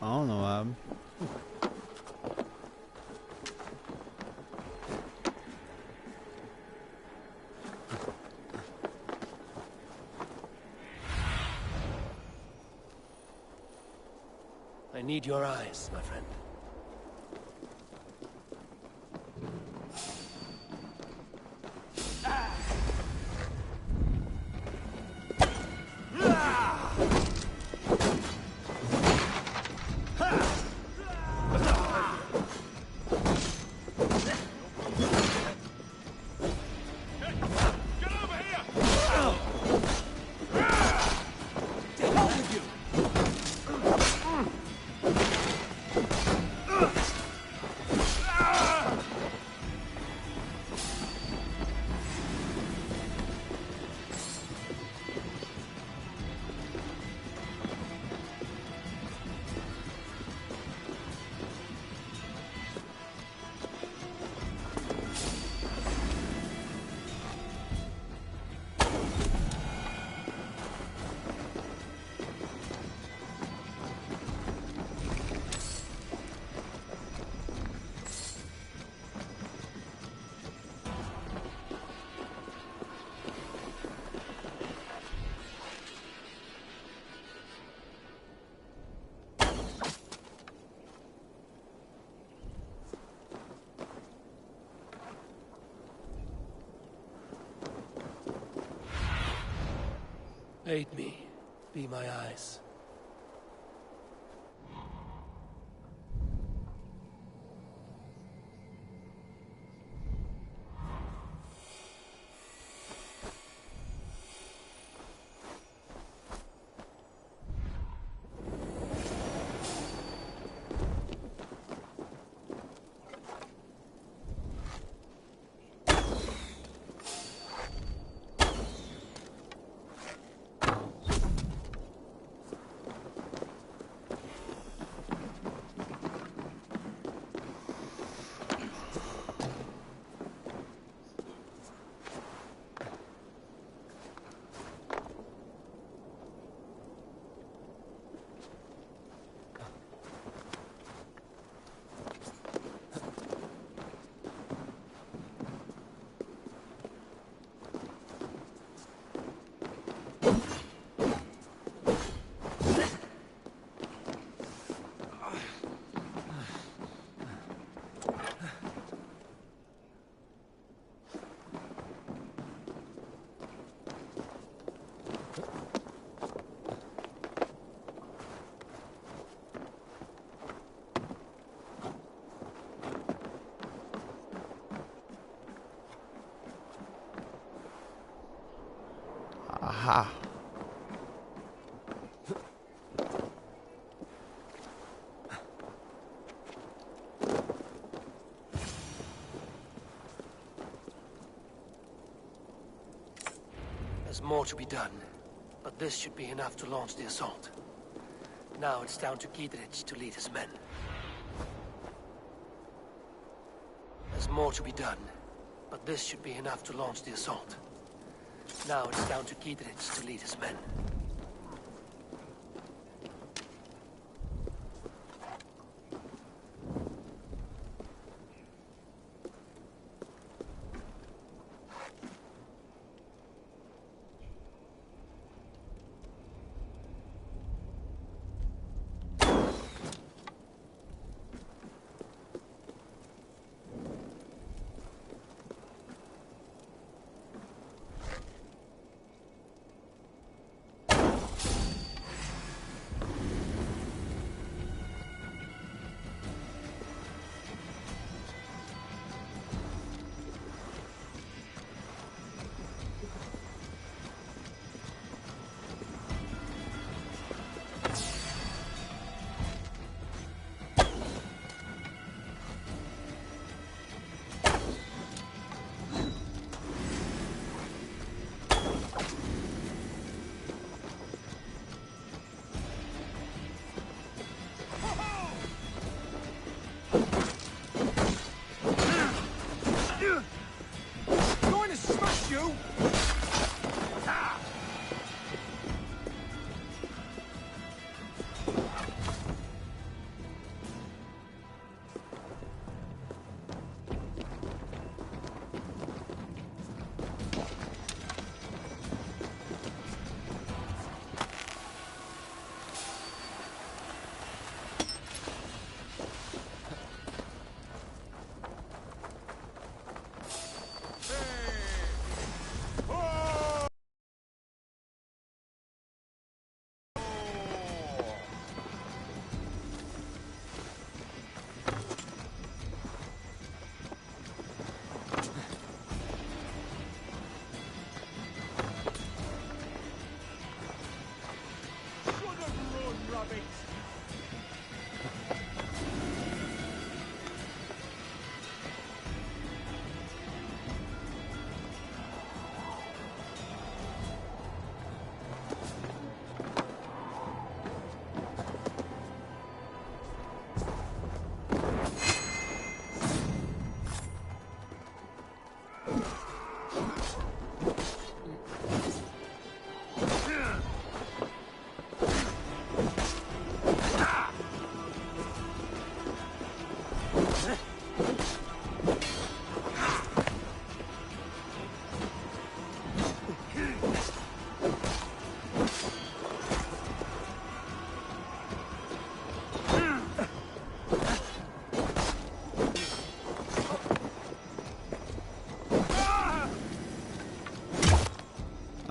I don't know why. I need your eyes, my friend. Aid me. Be my eyes. Aha. There's more to be done, but this should be enough to launch the assault. Now it's down to Giedrich to lead his men. There's more to be done, but this should be enough to launch the assault. Now it's down to Giedrich to lead his men.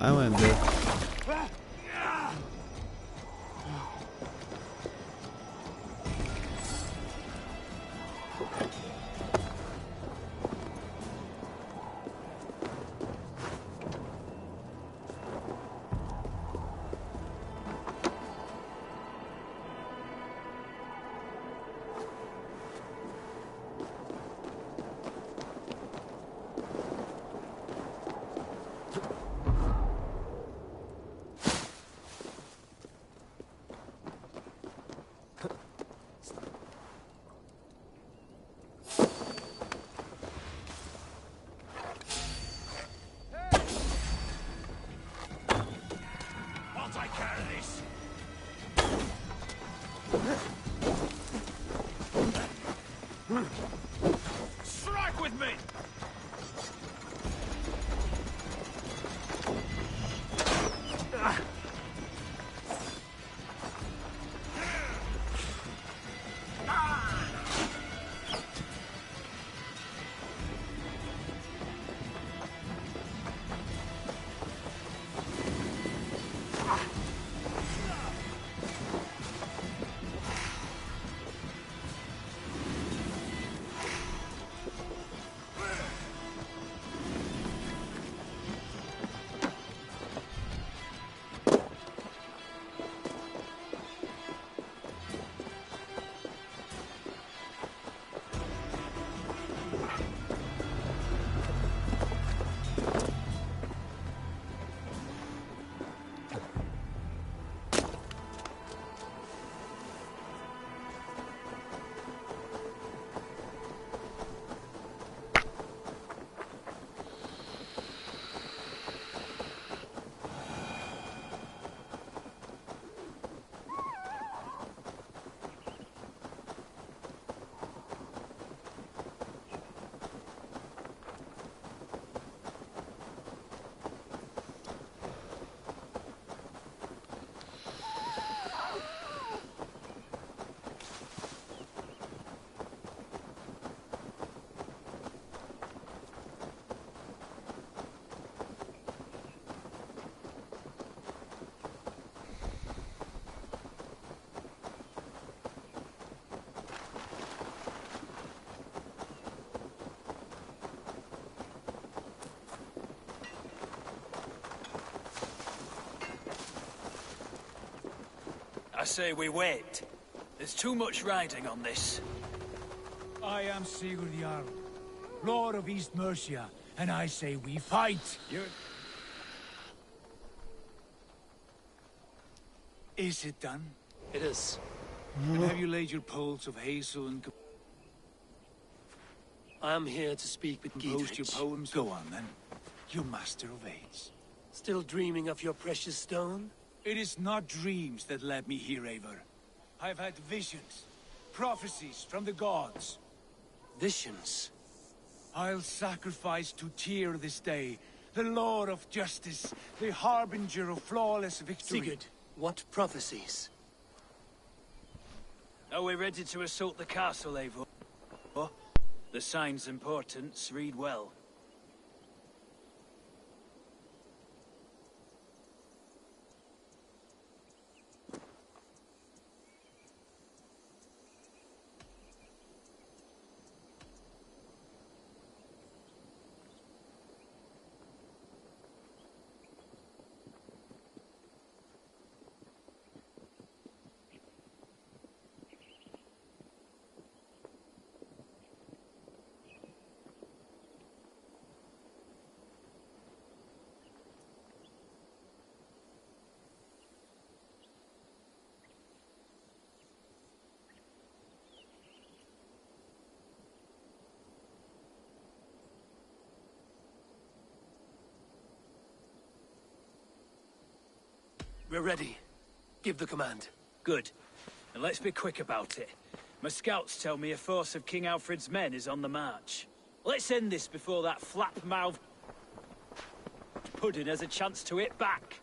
I win, dude. Strike with me! I say we wait. There's too much riding on this. I am Sigurd Jarl, Lord of East Mercia, and I say we fight. Is it done? It is. And have you laid your poles of hazel and I am here to speak with composed Giedrich. your poems? Go on, then. your master of aids. Still dreaming of your precious stone? It is not dreams that led me here, Eivor. I've had visions, prophecies from the gods. Visions? I'll sacrifice to Tyr this day, the Lord of Justice, the harbinger of flawless victory. Sigurd, what prophecies? Are we ready to assault the castle, Eivor? Oh, the signs and portents read well. We're ready. Give the command. Good. And let's be quick about it. My scouts tell me a force of King Alfred's men is on the march. Let's end this before that flap-mouthed pudding has a chance to hit back.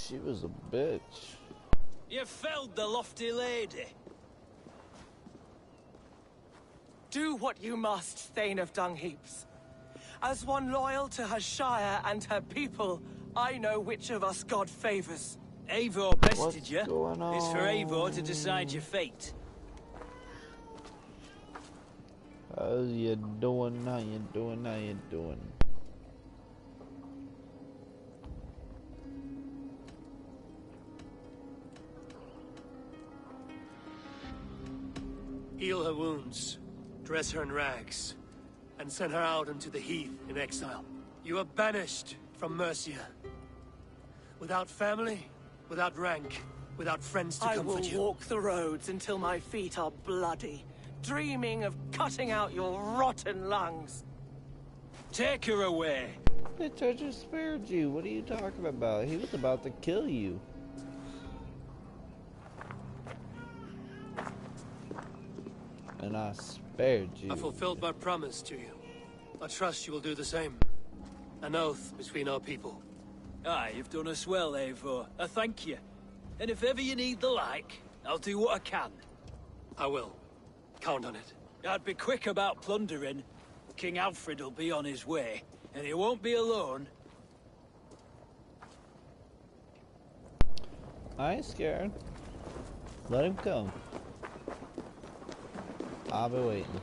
She was a bitch. You felled the lofty lady. Do what you must, Thane of Dung Heaps. As one loyal to her shire and her people, I know which of us God favors. Eivor bested What's you. going on? It's for Eivor to decide your fate. How you doing? How you doing? How you doing? Heal her wounds, dress her in rags, and send her out into the heath in exile. You are banished from Mercia. Without family, without rank, without friends to comfort you. I will walk the roads until my feet are bloody, dreaming of cutting out your rotten lungs. Take her away. Bitch, I just spared you. What are you talking about? He was about to kill you. And I spared you. I fulfilled my promise to you. I trust you will do the same. An oath between our people. Aye, you've done us well, Eivor. I thank you. And if ever you need the like, I'll do what I can. I will. Count on it. I'd be quick about plundering. King Alfred will be on his way, and he won't be alone. I ain't scared. Let him come. I'll be waiting.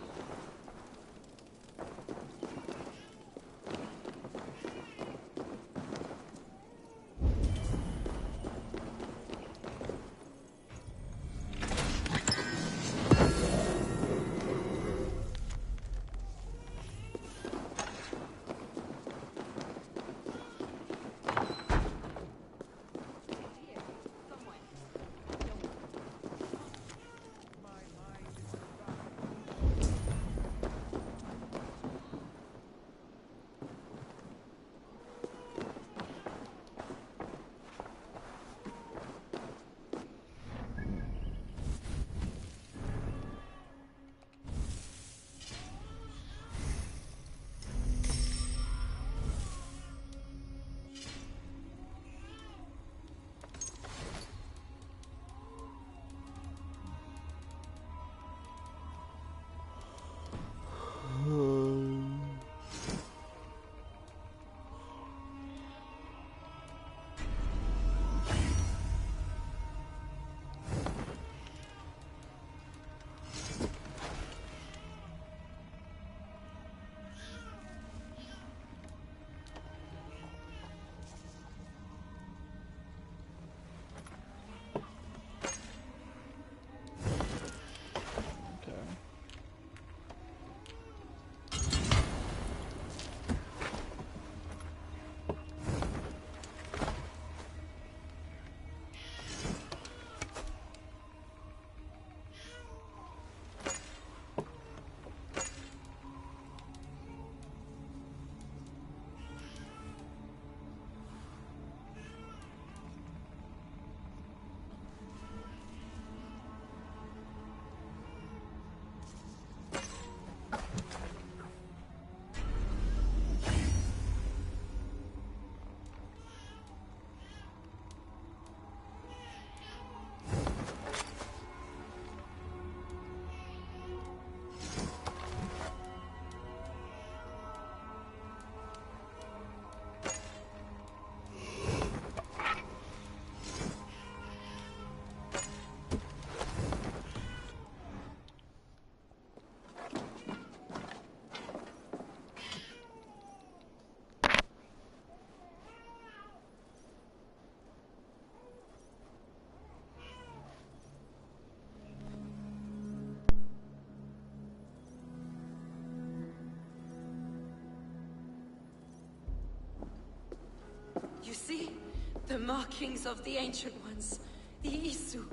markings of the Ancient Ones. The Isu.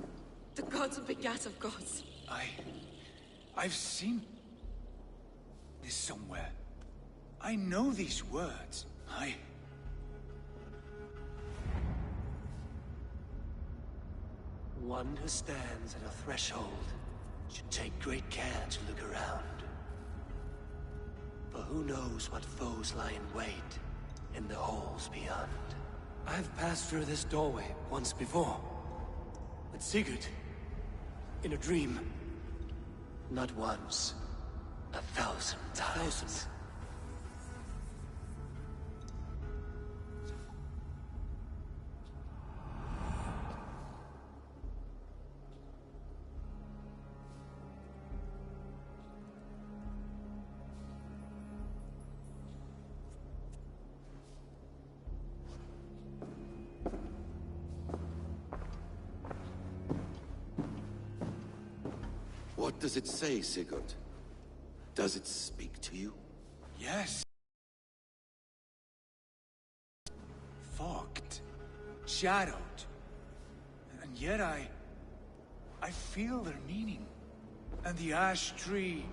The gods begat of gods. I've seen this somewhere. I know these words. One who stands at a threshold should take great care to look around. For who knows what foes lie in wait in the halls beyond. I've passed through this doorway once before. With Sigurd. In a dream. Not once. 1,000 times. What does it say, Sigurd? Does it speak to you? Yes. Fogged. Shadowed. And yet I feel their meaning. And the ash tree.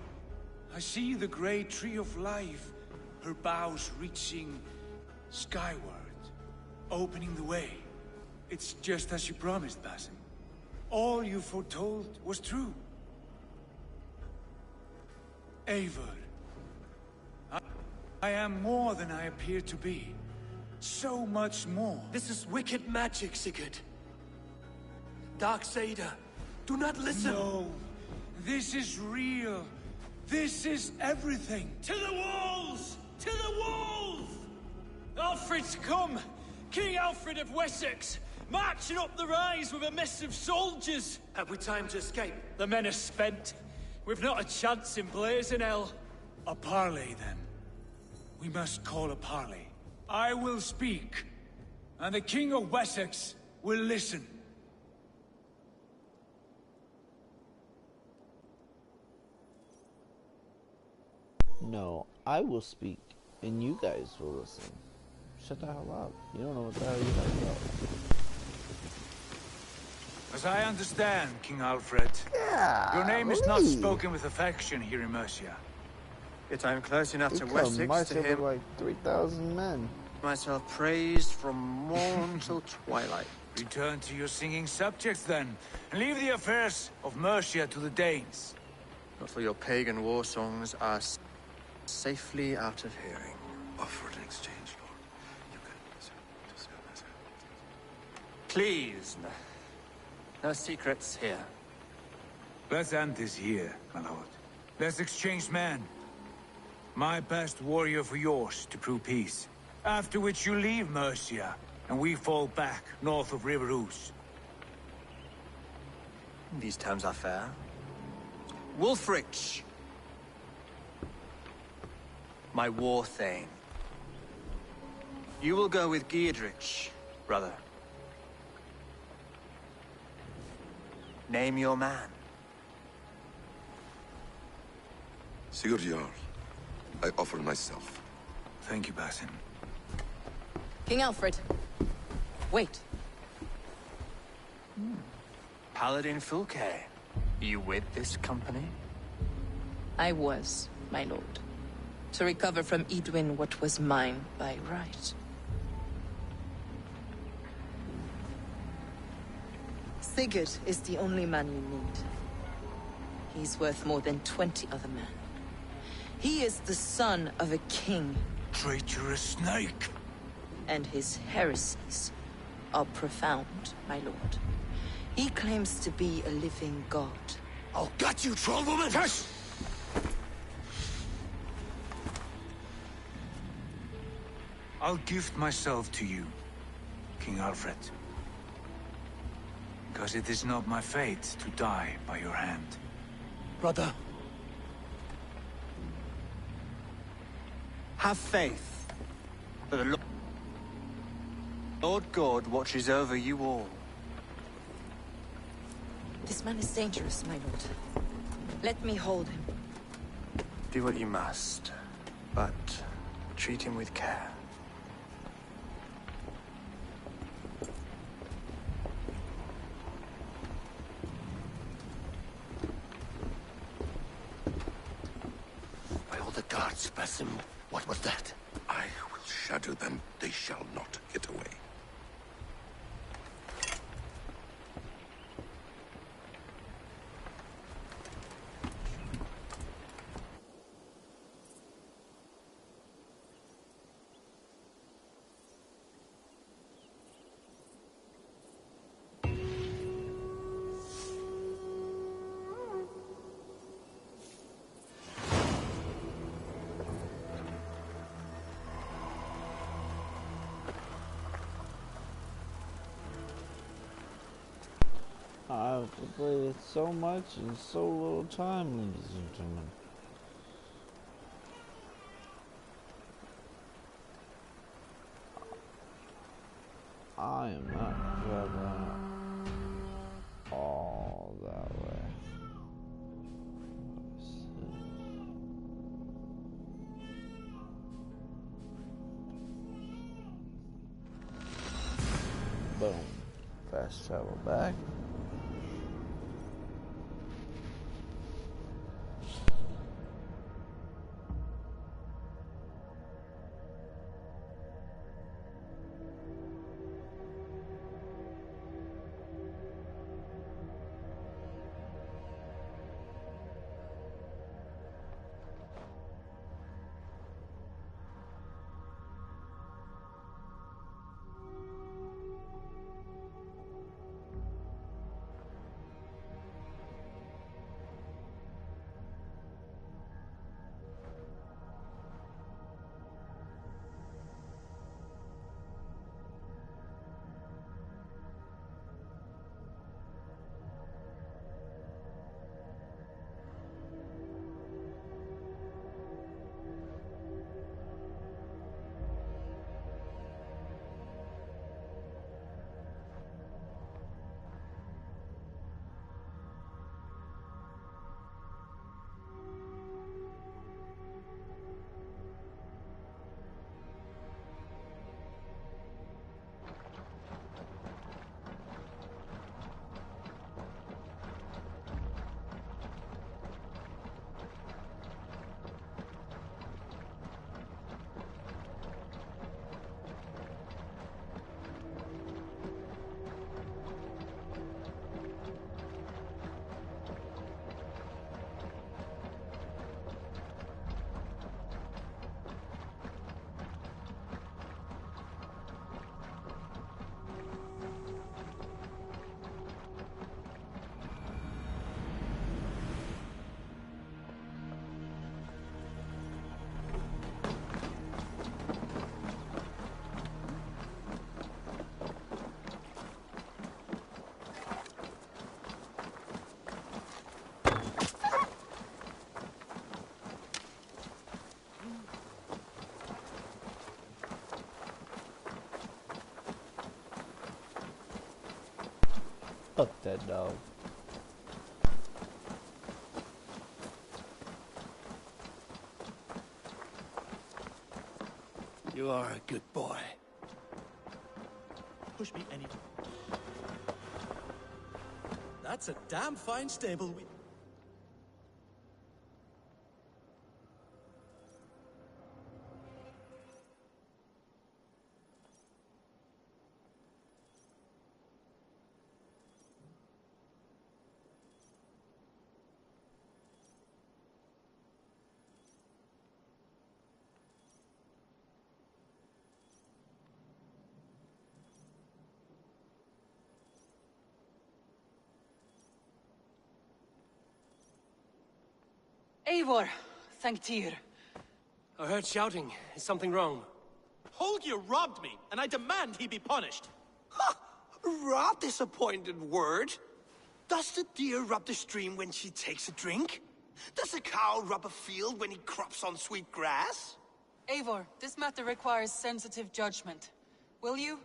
I see the great tree of life. Her boughs reaching skyward. Opening the way. It's just as you promised, Basim. All you foretold was true. Eivor. I am more than I appear to be. So much more. This is wicked magic, Sigurd. Darksader, do not listen. No. This is real. This is everything. To the walls! To the walls! Alfred's come! King Alfred of Wessex! Marching up the rise with a mess of soldiers! Have we time to escape? The men are spent. We've not a chance in blazing hell. A parley, then. We must call a parley. I will speak, and the King of Wessex will listen. No, I will speak, and you guys will listen. Shut the hell up. You don't know what the hell you're talking about. As I understand, King Alfred, your name is not spoken with affection here in Mercia. Yet I am close enough We to come Wessex march to over hear like 3,000 men. myself praised from morn till twilight. Return to your singing subjects, then, and leave the affairs of Mercia to the Danes. Not till your pagan war songs are safely out of hearing. Offer an exchange, Lord. You can... Please, no secrets here. Let's end this here, my lord. Let's exchange men. My best warrior for yours to prove peace. After which you leave Mercia, and we fall back north of River Ouse. These terms are fair. Wulfrich, my war thane. You will go with Giedrich, brother. Name your man. Sigurd Jarl, I offer myself. Thank you, Basim. King Alfred. Wait. Paladin Fulke, you with this company? I was, my lord. To recover from Edwin what was mine by right. Sigurd is the only man you need. He's worth more than 20 other men. He is the son of a king. Traitorous snake! And his heresies are profound, my lord. He claims to be a living god. I'll gut you, troll woman! Hush! I'll gift myself to you, King Alfred. Because it is not my fate to die by your hand. Brother. Have faith, for the Lord God watches over you all. This man is dangerous, my lord. Let me hold him. Do what you must, but treat him with care. guards, Basim. What was that? I will shadow them. They shall not get away. I've played so much in so little time, ladies and gentlemen. I am not traveling all that way. Boom. Fast travel back. Fuck that dog. You are a good boy. Push me any. That's a damn fine stable. Eivor, thank Tyr. I heard shouting. Is something wrong? Holger robbed me, and I demand he be punished. Rot disappointed word. Does the deer rub the stream when she takes a drink? Does a cow rub a field when he crops on sweet grass? Eivor, this matter requires sensitive judgment. Will you?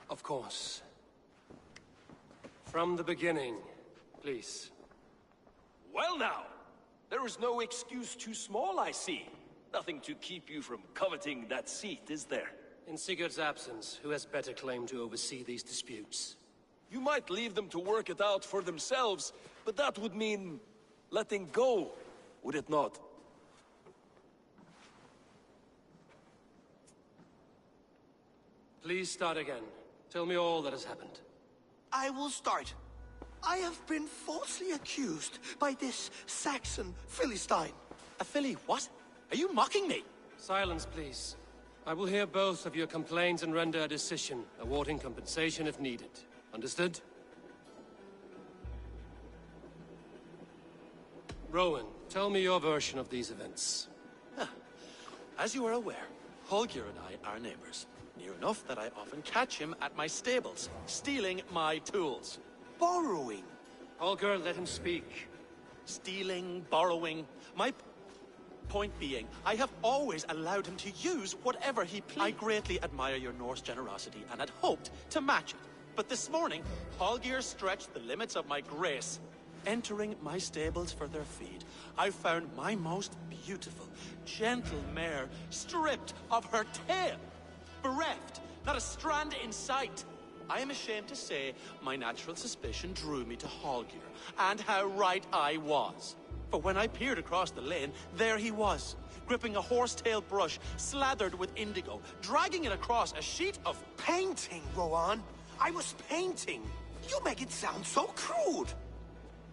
Of course. From the beginning, please. Well now, there is no excuse too small, I see. Nothing to keep you from coveting that seat, is there? In Sigurd's absence, who has better claim to oversee these disputes? You might leave them to work it out for themselves, but that would mean letting go, would it not? Please start again. Tell me all that has happened. I will start. I have been falsely accused by this Saxon Philistine. A Philly what? Are you mocking me? Silence, please. I will hear both of your complaints and render a decision, awarding compensation if needed. Understood? Rowan, tell me your version of these events. As you are aware, Holger and I are neighbors. Near enough that I often catch him at my stables, stealing my tools. Borrowing. Holger, let him speak. Stealing, borrowing. My point being, I have always allowed him to use whatever he pleased. I greatly admire your Norse generosity and had hoped to match it. But this morning, Holger stretched the limits of my grace. Entering my stables for their feed, I found my most beautiful, gentle mare stripped of her tail. Bereft, not a strand in sight. I am ashamed to say my natural suspicion drew me to Holger, and how right I was. For when I peered across the lane, there he was, gripping a horsetail brush slathered with indigo, dragging it across a sheet of painting, Rowan. I was painting. You make it sound so crude.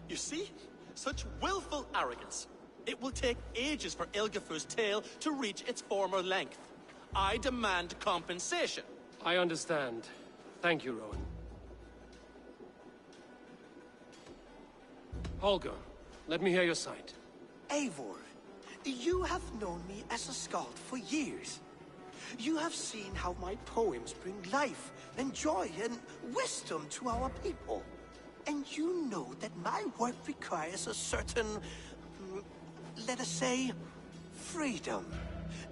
You see? Such willful arrogance. It will take ages for Ilgafur's tail to reach its former length. I demand compensation. I understand. Thank you, Rowan. Holger, let me hear your side. Eivor, you have known me as a skald for years. You have seen how my poems bring life and joy and wisdom to our people. And you know that my work requires a certain, let us say, freedom.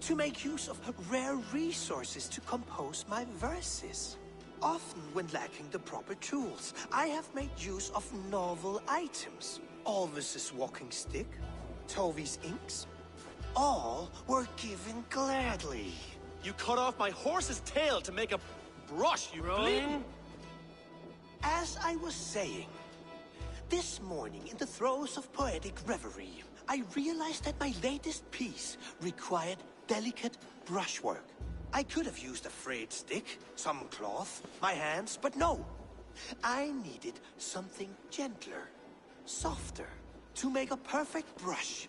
To make use of rare resources to compose my verses. Often when lacking the proper tools, I have made use of novel items. Alvis's walking stick, Tovi's inks, all were given gladly. You cut off my horse's tail to make a brush, you bleeding. As I was saying, this morning in the throes of poetic reverie, I realized that my latest piece required delicate brushwork. I could have used a frayed stick, some cloth, my hands, but no. I needed something gentler, softer. To make a perfect brush,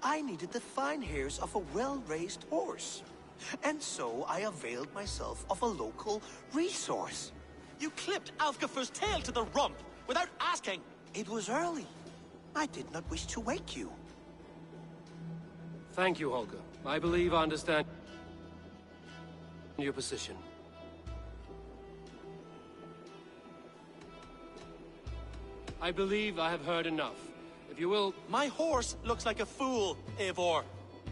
I needed the fine hairs of a well-raised horse. And so I availed myself of a local resource. You clipped Alfgafur's tail to the rump, without asking. It was early. I did not wish to wake you. Thank you, Holger. I believe I understand your position. I believe I have heard enough. If you will... My horse looks like a fool, Eivor.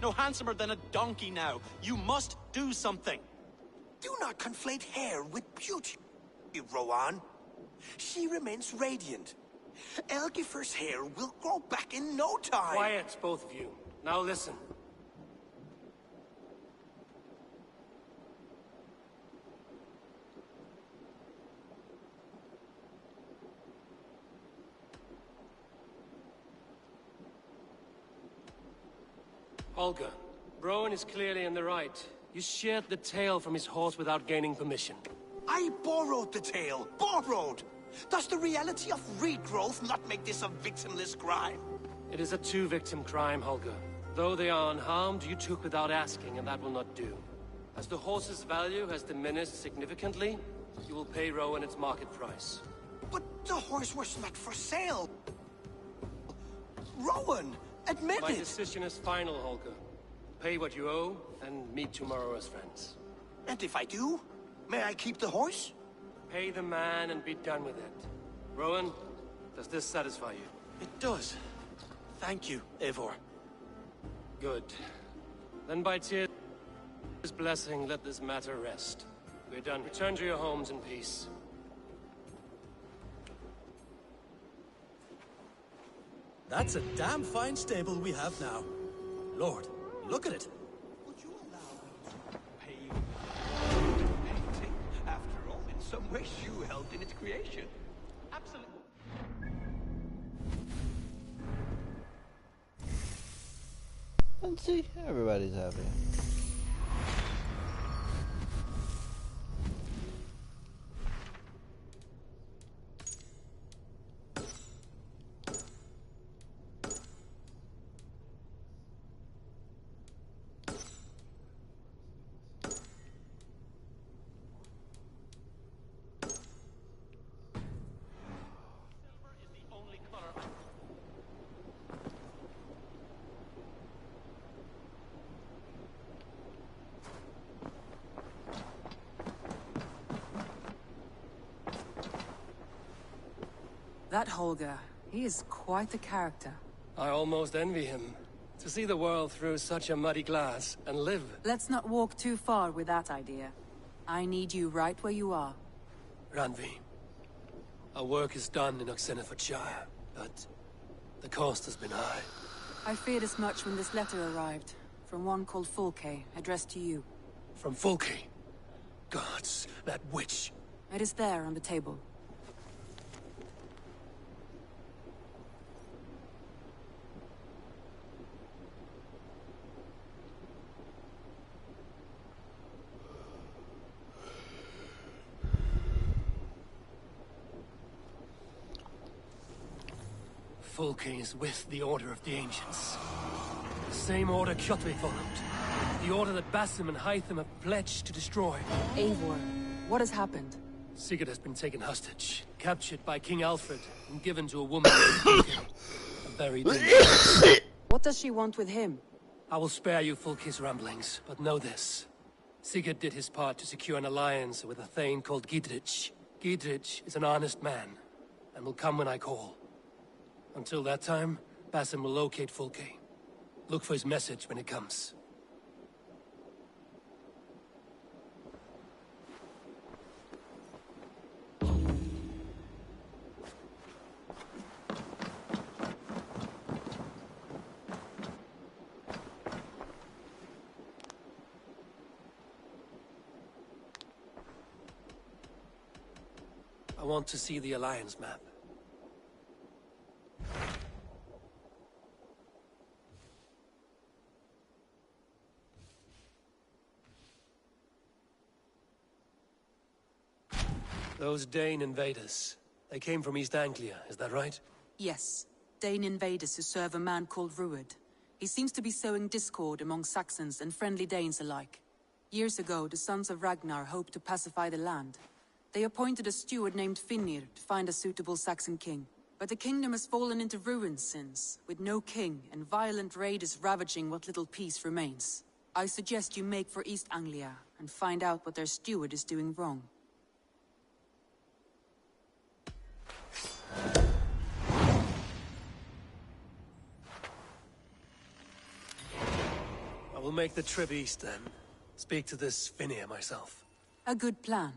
No handsomer than a donkey now. You must do something. Do not conflate hair with beauty, Rowan. She remains radiant. Elgifur's hair will grow back in no time. Quiet, both of you. Now listen. Holger, Rowan is clearly in the right. You sheared the tail from his horse without gaining permission. I borrowed the tail. Borrowed! Does the reality of regrowth not make this a victimless crime? It is a two-victim crime, Holger. Though they are unharmed, you took without asking, and that will not do. As the horse's value has diminished significantly, you will pay Rowan its market price. But the horse was not for sale. Rowan, admit My it! decision is final, Holger. Pay what you owe, and meet tomorrow as friends. And if I do, may I keep the horse? Pay the man and be done with it. Rowan, does this satisfy you? It does. Thank you, Eivor. Good. Then by Tyr's blessing, let this matter rest. We're done. Return to your homes in peace. That's a damn fine stable we have now. Lord, look at it. Would you allow me to pay you? Painting, after all, in some ways you helped in its creation. absolutely... And see, everybody's happy. That Holger, he is quite a character. I almost envy him. To see the world through such a muddy glass and live. Let's not walk too far with that idea. I need you right where you are. Ranvi, our work is done in Oxenfordshire, but the cost has been high. I feared as much when this letter arrived, from one called Fulke, addressed to you. From Fulke? Gods, that witch. It is there on the table. Fulke is with the Order of the Ancients. The same order Kjotve followed. The order that Basim and Hytham have pledged to destroy. Eivor, what has happened? Sigurd has been taken hostage, captured by King Alfred, and given to a woman named Fulke. A very dangerous. What does she want with him? I will spare you Fulke's ramblings, but know this. Sigurd did his part to secure an alliance with a thane called Gidrich. Gidrich is an honest man, and will come when I call. Until that time, Basim will locate Fulke. Look for his message when it comes. I want to see the Alliance map. Those Dane invaders, they came from East Anglia, is that right? Yes. Dane invaders who serve a man called Rued. He seems to be sowing discord among Saxons and friendly Danes alike. Years ago, the sons of Ragnar hoped to pacify the land. They appointed a steward named Finnir to find a suitable Saxon king. But the kingdom has fallen into ruins since, with no king and violent raiders ravaging what little peace remains. I suggest you make for East Anglia and find out what their steward is doing wrong. I will make the trip east then. Speak to this Finnir myself. A good plan.